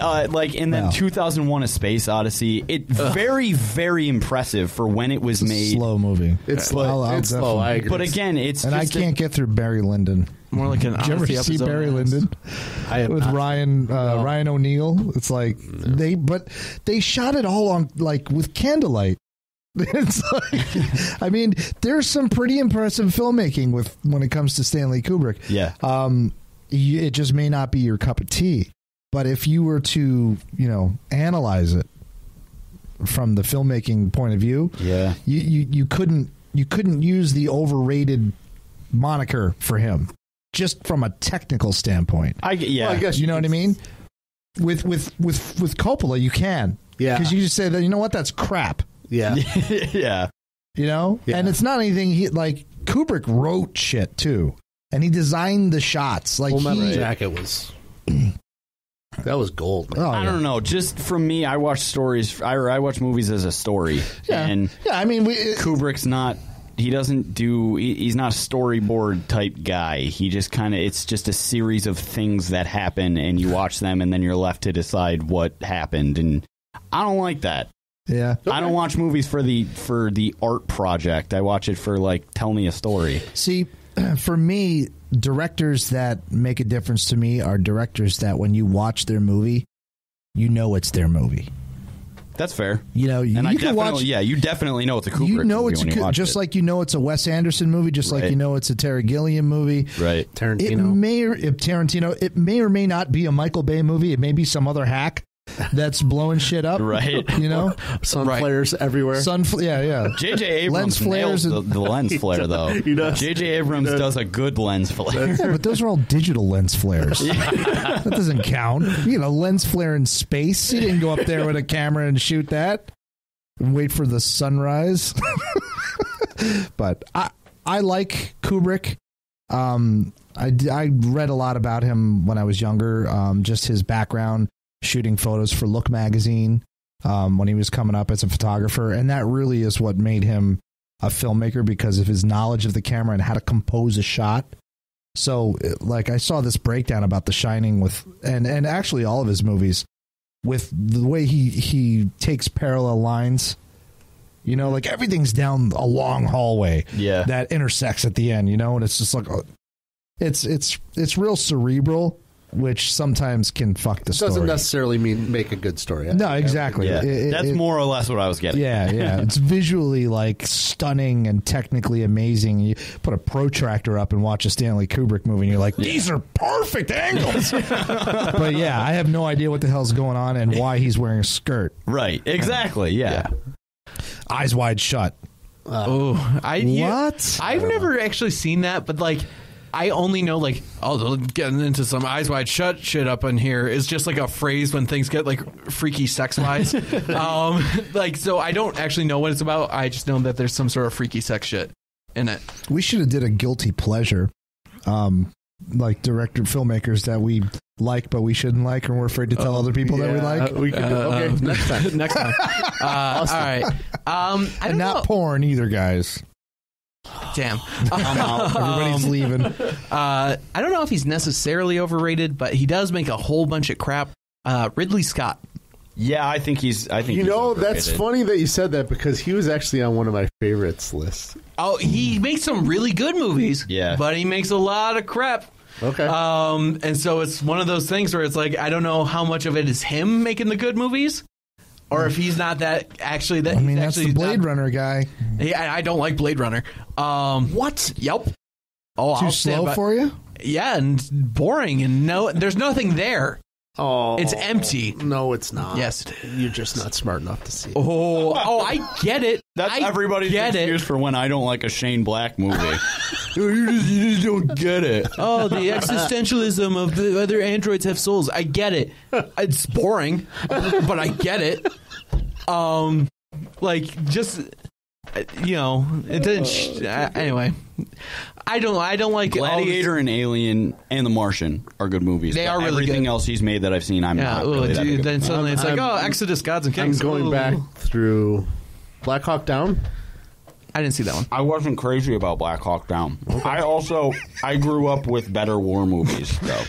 in that 2001: A Space Odyssey, very, very impressive for when it was made. Slow movie. It's slow. It's slow. I agree. But again, it's and just I can't get through Barry Lyndon. More like an. Did you ever see Barry Lyndon? With Ryan O'Neal? It's they shot it all on with candlelight. It's there's some pretty impressive filmmaking when it comes to Stanley Kubrick. Yeah. It just may not be your cup of tea, but if you were to analyze it from the filmmaking point of view, yeah, you couldn't use the overrated moniker for him just from a technical standpoint. I guess you know what I mean. With Coppola, you can, because you just say that that's crap. Yeah. Yeah. And it's not anything Kubrick wrote shit too. And he designed the shots. Jacket was that was gold. Oh, I don't know. Just from me, I watch stories. I watch movies as a story. Yeah. And Kubrick's not. He's not a storyboard type guy. He just it's just a series of things that happen, and you watch them, and then you're left to decide what happened. And I don't like that. Yeah, I don't watch movies for the art project. I watch it for tell me a story. See, for me, directors that make a difference to me are directors that when you watch their movie, it's their movie. That's fair. You can watch. Yeah, you definitely know it's a Kubrick movie it's when you watch just it. Like it's a Wes Anderson movie, just like it's a Terry Gilliam movie. Right. Tarantino. It may or may not be a Michael Bay movie. It may be some other hack that's blowing shit up. Right. Sun flares everywhere. Yeah. J.J. Abrams nails the lens flare, though. J.J. Abrams does a good lens flare. Yeah, but those are all digital lens flares. That doesn't count. Lens flare in space. You didn't go up there with a camera and shoot that and wait for the sunrise. But I like Kubrick. I read a lot about him when I was younger, just his background. shooting photos for Look magazine when he was coming up as a photographer. And that really is what made him a filmmaker, because of his knowledge of the camera and how to compose a shot. So, like, I saw this breakdown about The Shining and actually all of his movies, with the way he takes parallel lines. You know, like everything's down a long hallway that intersects at the end, you know, and it's just like, it's real cerebral, which sometimes can fuck the story. Doesn't necessarily mean make a good story. No, exactly. Yeah. That's more or less what I was getting. Yeah. It's visually like stunning and technically amazing. You put a protractor up and watch a Stanley Kubrick movie and you're like, these are perfect angles. But yeah, I have no idea what the hell's going on and why he's wearing a skirt. Right. Exactly. Yeah. Eyes wide shut. What? I've never actually seen that, but like, I only know like, they're getting into some eyes wide shut shit up in here is just like a phrase when things get like freaky sex wise. Like, so I don't actually know what it's about. I just know that there's some sort of freaky sex shit in it. We should have did a guilty pleasure. Like filmmakers that we like, but we shouldn't like, and we're afraid to tell other people that we like. We can do okay next time. Next time. Awesome. All right. I don't know. Porn either, guys. Damn. Everybody's leaving. I don't know if he's necessarily overrated, but he does make a whole bunch of crap. Ridley Scott. Yeah, I think he's that's funny that you said that, because he was actually on one of my favorites lists. Oh, he makes some really good movies. Yeah. But he makes a lot of crap. Okay. And so it's one of those things where it's like, I don't know how much of it is him making the good movies, or if he's not that actually. That I mean, that's the Blade Runner guy. Yeah, I don't like Blade Runner. What? Yep. Oh, too slow for you? Yeah, and boring, and there's nothing there. Oh, it's empty. No, it's not. Yes, you're just not smart enough to see it. Oh, I get it. That's everybody's excuse for when I don't like a Shane Black movie. you just don't get it. Oh, the existentialism of the other androids have souls. I get it. It's boring, but I get it. Like, just, you know, it didn't. Anyway, I don't like Gladiator and Alien and The Martian are good movies. They are really everything good. else he's made that I've seen, I'm not really that good. Then suddenly it's like, Exodus, Gods and Kings. I'm going back through Black Hawk Down. I didn't see that one. I wasn't crazy about Black Hawk Down. Okay. I grew up with better war movies, though.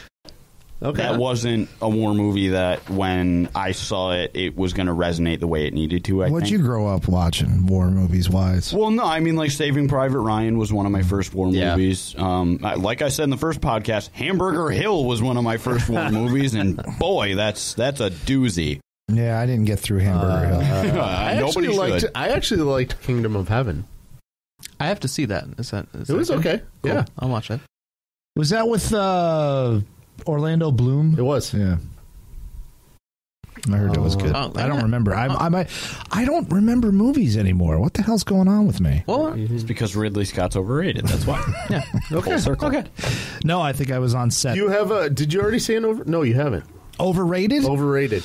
Okay. That wasn't a war movie that when I saw it, it was going to resonate the way it needed to, I think. What'd you grow up watching, war movies-wise? Well, no, I mean, like, Saving Private Ryan was one of my first war movies. Like I said in the first podcast, Hamburger Hill was one of my first war movies, and boy, that's a doozy. Yeah, I didn't get through Hamburger Hill. I actually liked Kingdom of Heaven. I have to see that. It was okay. Cool. Yeah, I'll watch that. Was that with Orlando Bloom? It was. Yeah. I heard it was good. I don't remember. I don't remember movies anymore. What the hell's going on with me? Well, it's because Ridley Scott's overrated. That's why. Yeah. Okay. Okay. No, I think I was on set. You have did you already say an over? No, you haven't. Overrated? Overrated.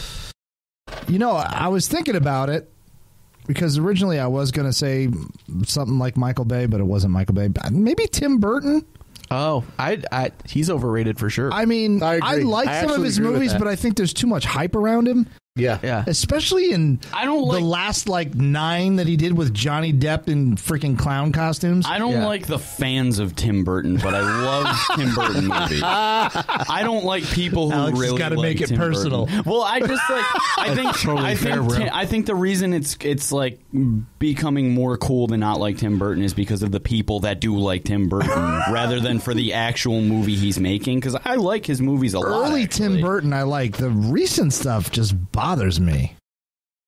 You know, I was thinking about it because originally I was going to say something like Michael Bay, but it wasn't Michael Bay. Maybe Tim Burton? Oh, he's overrated for sure. I mean, I like some of his movies, but I think there's too much hype around him. Yeah. Especially in the last 9 that he did with Johnny Depp in freaking clown costumes. I don't like the fans of Tim Burton, but I love Tim Burton movies. I don't like people who Alex really got to like make it Tim personal. Burton. Well, I just like I think the reason it's like becoming more cool to not like Tim Burton is because of the people that do like Tim Burton rather than for the actual movie he's making, because I like his movies a lot. Early Tim Burton I like. The recent stuff just bothers me.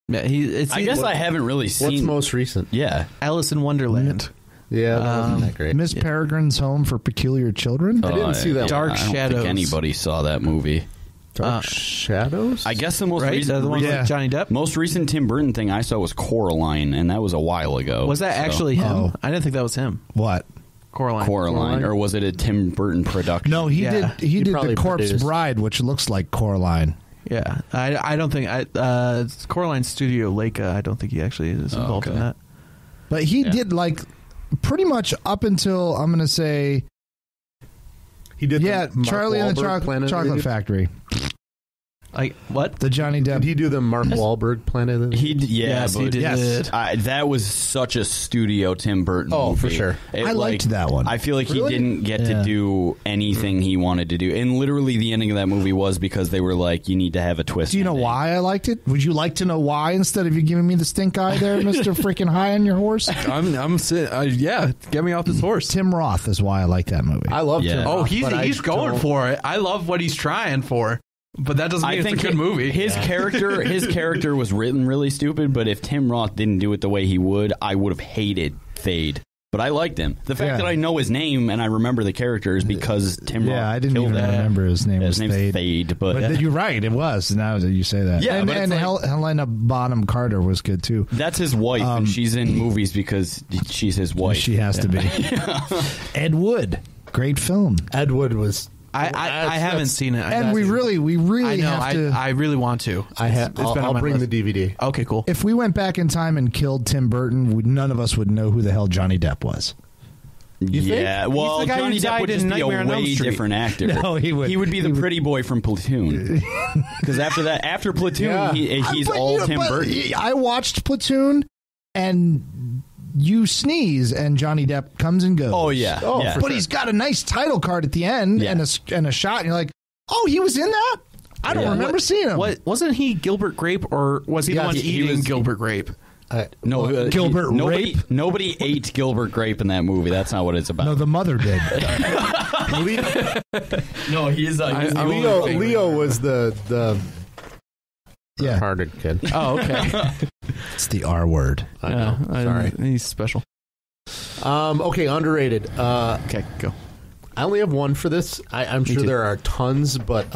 Yeah, I guess I haven't really seen. What's most recent? Yeah, Alice in Wonderland. Yeah, that wasn't that great. Miss Peregrine's Home for Peculiar Children. I didn't see that. Dark I don't Shadows. think anybody saw that movie. Dark Shadows. I guess the most recent, the one with Johnny Depp. Most recent Tim Burton thing I saw was Coraline, and that was a while ago. Was that actually him? Oh. I didn't think that was him. What? Coraline, or was it a Tim Burton production? No, he did The Corpse Bride, which looks like Coraline. Yeah, I don't think Coraline Studio Leica. I don't think he actually is involved in that. But he did pretty much up until I'm going to say he did. Yeah, Charlie and the Chocolate Factory. Like what? The Johnny Depp. Did he do the Mark Wahlberg Planet? He did. Yes, he did. Yes. That was such a studio Tim Burton movie. For sure. I liked that one. I feel like he didn't get to do anything he wanted to do. And literally the ending of that movie was because they were like, you need to have a twist. Do you know why I liked it? Would you like to know why instead of you giving me the stink eye there, Mr. freaking high on your horse? I'm sitting. Yeah, get me off this horse. Tim Roth is why I like that movie. I love Tim Roth. Oh, he's going for it. I love what he's trying for. But that doesn't mean it's a good movie. His character was written really stupid, but if Tim Roth didn't do it the way he would, I would have hated Fade. But I liked him. The fact that I know his name and I remember the character is because Tim Roth. Yeah, I didn't even remember his name was name's Fade. Fade. But you're right, it was. Now that you say that. Yeah, and Helena Bonham Carter was good too. That's his wife, and she's in movies because she's his wife. She has to be. Ed Wood, great film. Ed Wood was. I haven't seen it. And we really I know, have to. I really want to. I'll bring the DVD. Okay, cool. If we went back in time and killed Tim Burton, none of us would know who the hell Johnny Depp was. Yeah, well, He's the guy who Johnny Depp died would just in be a Nightmare on Elm way Street. different actor. No, he would be the pretty boy from Platoon. Because after Platoon, he's all Tim Burton. I watched Platoon, and you sneeze, and Johnny Depp comes and goes. Oh yeah, but he's got a nice title card at the end and a shot, and you're like, oh, he was in that. I don't remember seeing him. Wasn't he Gilbert Grape, or was he the one eating Gilbert Grape? Gilbert Rape? Nobody ate Gilbert Grape in that movie. That's not what it's about. No, the mother did. No, he's Leo was the hearted kid. Oh, okay. It's the R word. I know. Sorry. He's special. Okay, underrated. Okay, go. I only have one for this. I'm sure there are tons, but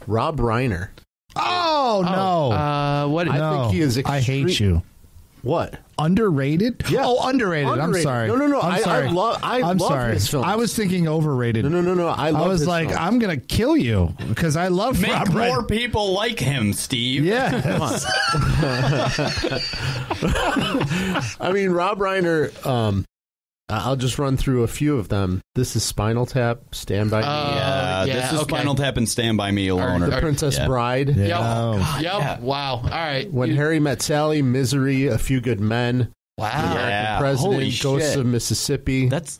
Rob Reiner. Oh no! What? I think he is. I hate you. What? Underrated? Yeah. Oh, underrated. I'm sorry. No. I'm sorry. I love his films. I was thinking overrated. No. I was his like, films. I'm going to kill you because I love Make Rob more Reiner. people like him, Steve. Yeah. I mean, Rob Reiner. I'll just run through a few of them. This is Spinal Tap, Stand By Me. This is Spinal Tap and Stand By Me alone. The Princess Bride. Yeah. Yep. Wow. All right. When Harry Met Sally, Misery, A Few Good Men. Wow. American President, Holy Ghosts shit. of Mississippi. That's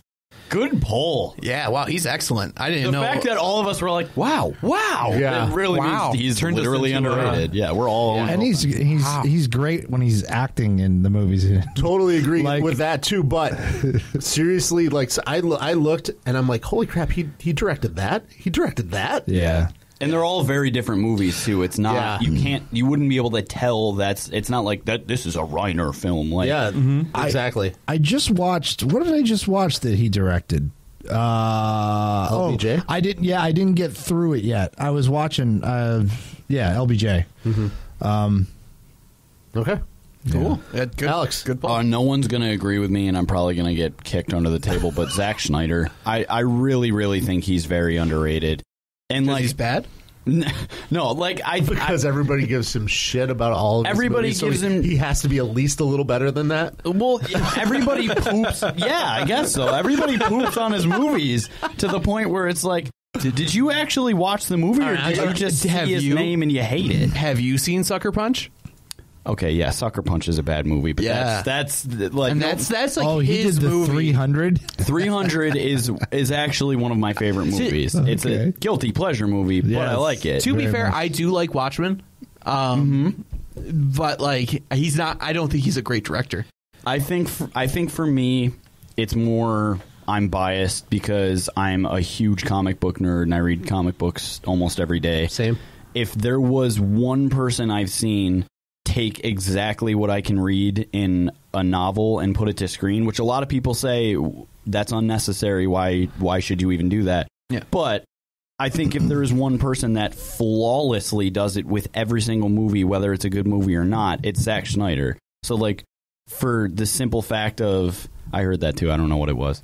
good poll. Yeah. Wow. He's excellent. I didn't know. The fact that all of us were like, wow. Yeah. It really means he's Turned us literally into underrated. Yeah, we're all. And he's great when he's acting in the movies. Totally agree Like- with that too. But seriously, like I looked and I'm like, holy crap, he directed that. He directed that. Yeah. And they're all very different movies too. It's not you wouldn't be able to tell it's not like that this is a Reiner film. Like Exactly. I just watched. What did I just watch that he directed? LBJ? I didn't get through it yet. I was watching. LBJ. Okay. Cool. Yeah, good. Alex. Good ball. no one's going to agree with me, and I'm probably going to get kicked under the table. But Zack Snyder, I really, really think he's very underrated. And like he's bad? No, like Because everybody gives him shit about all of his Everybody movies, so gives him- he has to be at least a little better than that. Well, everybody poops. Yeah, I guess so. Everybody poops on his movies to the point where it's like, did you actually watch the movie, or did you just see his name and you hate it? Have you seen Sucker Punch? Okay, yeah, Sucker Punch is a bad movie, but that's like that's like he his did the movie. 300. 300 is actually one of my favorite movies. It's a guilty pleasure movie, but I like it. To be Very fair, much. I do like Watchmen, but like he's not. I don't think he's a great director. I think for me, it's more I'm biased because I'm a huge comic book nerd and I read comic books almost every day. Same. If there was one person I've seen take exactly what I can read in a novel and put it to screen, which a lot of people say that's unnecessary. Why should you even do that? Yeah. But I think if there is one person that flawlessly does it with every single movie, whether it's a good movie or not, it's Zack Snyder. So like for the simple fact of, I heard that too. I don't know what it was.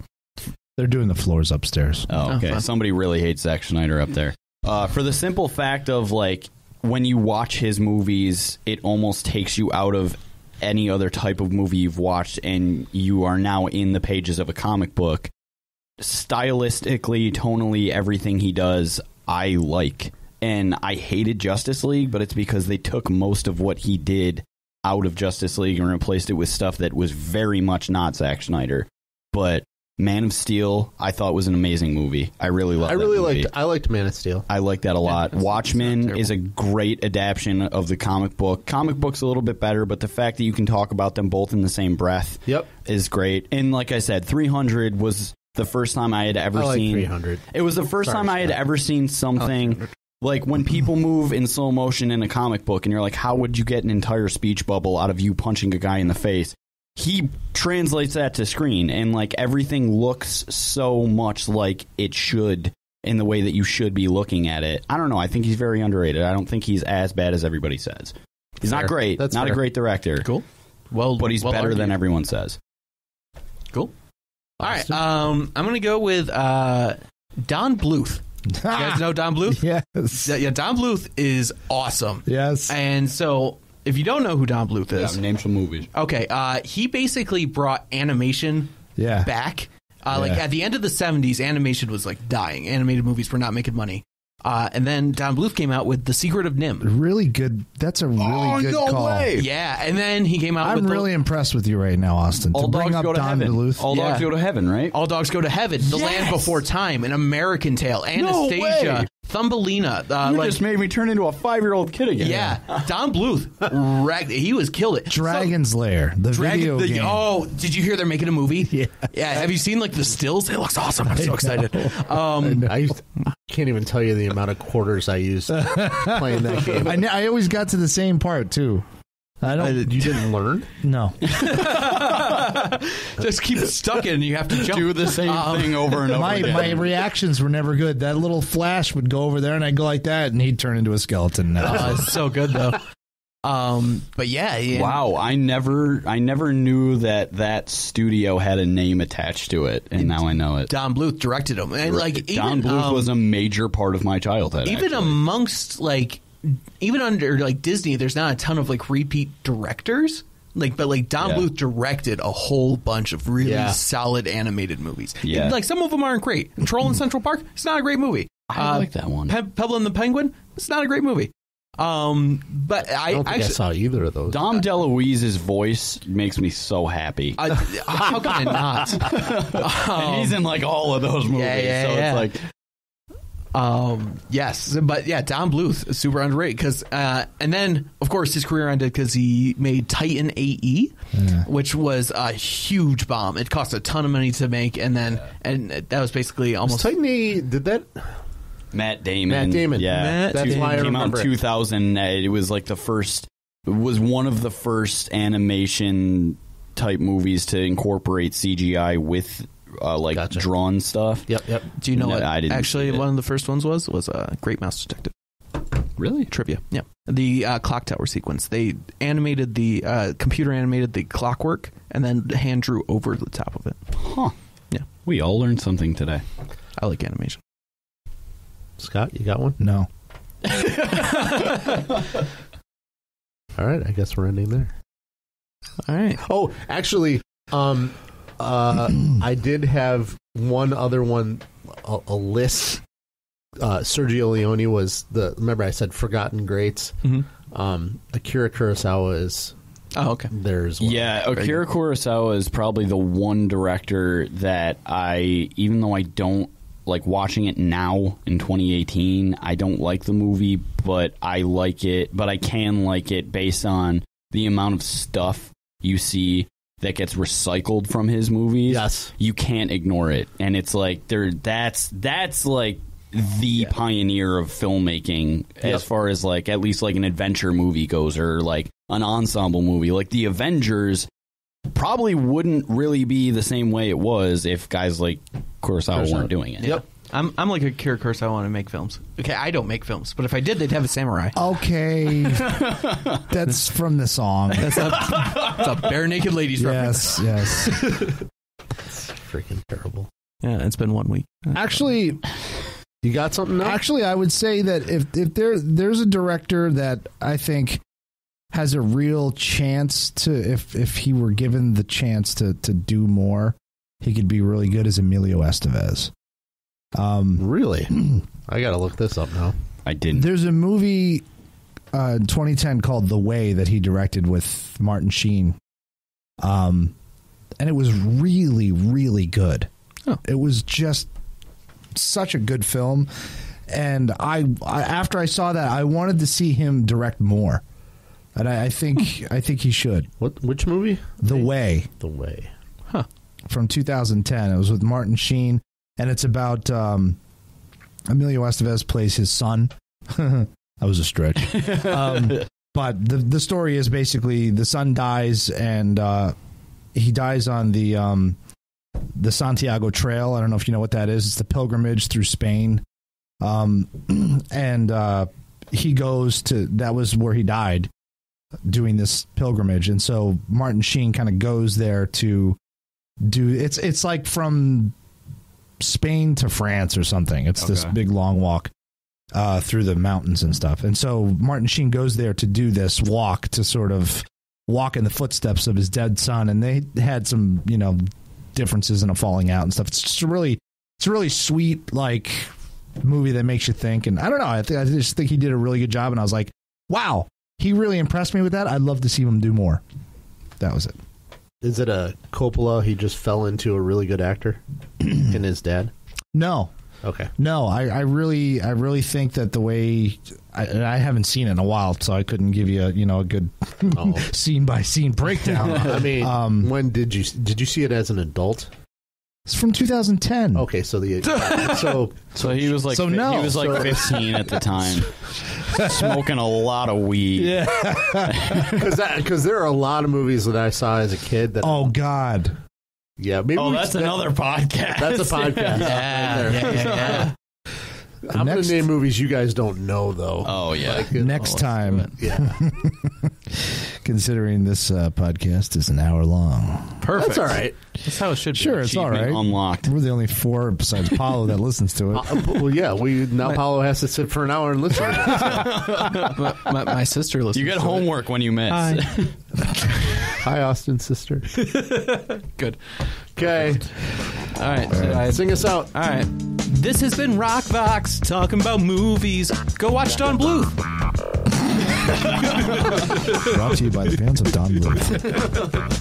They're doing the floors upstairs. Oh, okay. Somebody really hates Zack Snyder up there. For the simple fact of like, when you watch his movies, it almost takes you out of any other type of movie you've watched, and you are now in the pages of a comic book. Stylistically, tonally, everything he does, I like. and I hated Justice League, but it's because they took most of what he did out of Justice League and replaced it with stuff that was very much not Zack Snyder. But Man of Steel, I thought was an amazing movie. I really loved that movie. I liked Man of Steel. I liked that a lot. Watchmen is a great adaptation of the comic book. Comic book's a little bit better, but the fact that you can talk about them both in the same breath is great. And like I said, 300 was the first time I had ever seen 300. It was the first time I had ever seen something like when people move in slow motion in a comic book and you're like, how would you get an entire speech bubble out of you punching a guy in the face? He translates that to screen, and like everything looks so much like it should in the way that you should be looking at it. I don't know. I think he's very underrated. I don't think he's as bad as everybody says. He's not great. That's not a great director. Cool. But he's better than everyone says. Cool. All right. I'm going to go with Don Bluth. You guys know Don Bluth? Yes. Yeah, Don Bluth is awesome. Yes. And so, if you don't know who Don Bluth is... Yeah, name some movies. Okay, he basically brought animation back. Like, at the end of the 70s, animation was, like, dying. Animated movies were not making money. And then Don Bluth came out with The Secret of NIMH. Really good. That's a really good call. Way. Yeah, and then he came out with... I'm really impressed with you right now, Austin. All dogs go to heaven. Bluth. All dogs go to heaven, right? All Dogs Go to Heaven, The Land Before Time, An American Tale, Anastasia, Thumbelina. You just made me turn into a 5-year-old kid again. Yeah, Don Bluth, he was killed it. Dragon's Lair, the video game. Oh, did you hear they're making a movie? Yeah. Have you seen like the stills? It looks awesome. I'm so excited. I can't even tell you the amount of quarters I used playing that game. I always got to the same part too. You didn't learn? No. Just keep stuck in and you have to jump. Do the same thing over and over again. My reactions were never good. That little flash would go over there and I'd go like that and he'd turn into a skeleton. It's so good though. But yeah. Wow, I never knew that studio had a name attached to it, and now I know it. Don Bluth directed them. And Don Bluth was a major part of my childhood. Even amongst even under like Disney, there's not a ton of like repeat directors. But Don Bluth directed a whole bunch of really solid animated movies. Yeah. And, some of them aren't great. Troll in Central Park, it's not a great movie. I like that one. Pebble and the Penguin, it's not a great movie. But I don't think I saw either of those. Dom DeLuise's voice makes me so happy. How can I not? And he's in all of those movies. It's like. Yes, but yeah, Don Bluth is super underrated because, and then of course his career ended because he made Titan AE, which was a huge bomb. It cost a ton of money to make, and that was basically almost Titan AE. Did that? Matt Damon. Yeah, that's why I came out in remember 2000. It was like the first. It was one of the first animation type movies to incorporate CGI with. Gotcha. Drawn stuff. Yep. Do you know what? Actually, one of the first ones was Great Mouse Detective. Really? Trivia. Yeah. The clock tower sequence. They animated computer animated the clockwork and then hand drew over the top of it. Huh. Yeah. We all learned something today. I like animation. Scott, you got one? No. All right. I guess we're ending there. All right. Oh, actually, I did have one other one, a list. Sergio Leone was remember I said Forgotten Greats? Mm-hmm. Akira Kurosawa is... Oh, okay. There's one. Yeah, Akira Kurosawa is probably the one director that even though I don't like watching it now in 2018, I don't like the movie, but I like it, but I can like it based on the amount of stuff you see that gets recycled from his movies. Yes. You can't ignore it. And it's like that's like the pioneer of filmmaking as far as at least an adventure movie goes, or an ensemble movie. Like the Avengers probably wouldn't really be the same way it was if guys like Kurosawa weren't doing it. Yep. I'm like Akira Kurosawa to make films. Okay, I don't make films, but if I did, they'd have a samurai. Okay. That's from the song. That's a bare naked ladies reference. Yes. It's freaking terrible. Yeah, it's been 1 week. Actually, you got something now? Actually, I would say that if there's a director that I think has a real chance to, if he were given the chance to do more, he could be really good, as Emilio Estevez. Really? I gotta look this up now. I didn't. There's a movie in 2010 called The Way that he directed with Martin Sheen. And it was really, really good. Oh. It was just such a good film. And I after I saw that, I wanted to see him direct more. And I think he should. Which movie? The Way. The Way. Huh. From 2010. It was with Martin Sheen, and it's about Emilio Estevez plays his son. That was a stretch. But the story is basically the son dies, and he dies on the Santiago Trail. I don't know if you know what that is. It's the pilgrimage through Spain. And he goes to, that was where he died, doing this pilgrimage. And so Martin Sheen kind of goes there to do, it's like from Spain to France or something. It's this big long walk through the mountains and stuff. And so Martin Sheen goes there to do this walk, to sort of walk in the footsteps of his dead son. And they had some, differences and a falling out and stuff. It's just it's a really sweet, like, movie that makes you think. And I don't know, I just think he did a really good job. And I was like, wow, he really impressed me with that. I'd love to see him do more. That was it. Is it a Coppola? He just fell into a really good actor in his dad? No. Okay. No, I really think that the way I haven't seen it in a while, so I couldn't give you a good scene by scene breakdown. I mean, when did you see it as an adult? It's from 2010. Okay, so so he was like he was like 15 at the time, smoking a lot of weed. Yeah, because there are a lot of movies that I saw as a kid that. Oh God. Yeah, maybe that's another podcast. That's a podcast. Yeah. I'm going to name movies you guys don't know, though. Oh, yeah. Next time. Yeah. Considering this podcast is an hour long. Perfect. That's all right. That's how it should be. Sure, it's all right. Unlocked. We're the only four besides Paolo that listens to it. Well, yeah. Paolo has to sit for an hour and listen to it. My sister listens. You get homework when you miss. Hi, Austin's sister. Good. Okay. All right. Sing us out. All right. This has been Rock Vox talking about movies. Go watch Don Bluth. Brought to you by the fans of Don Bluth.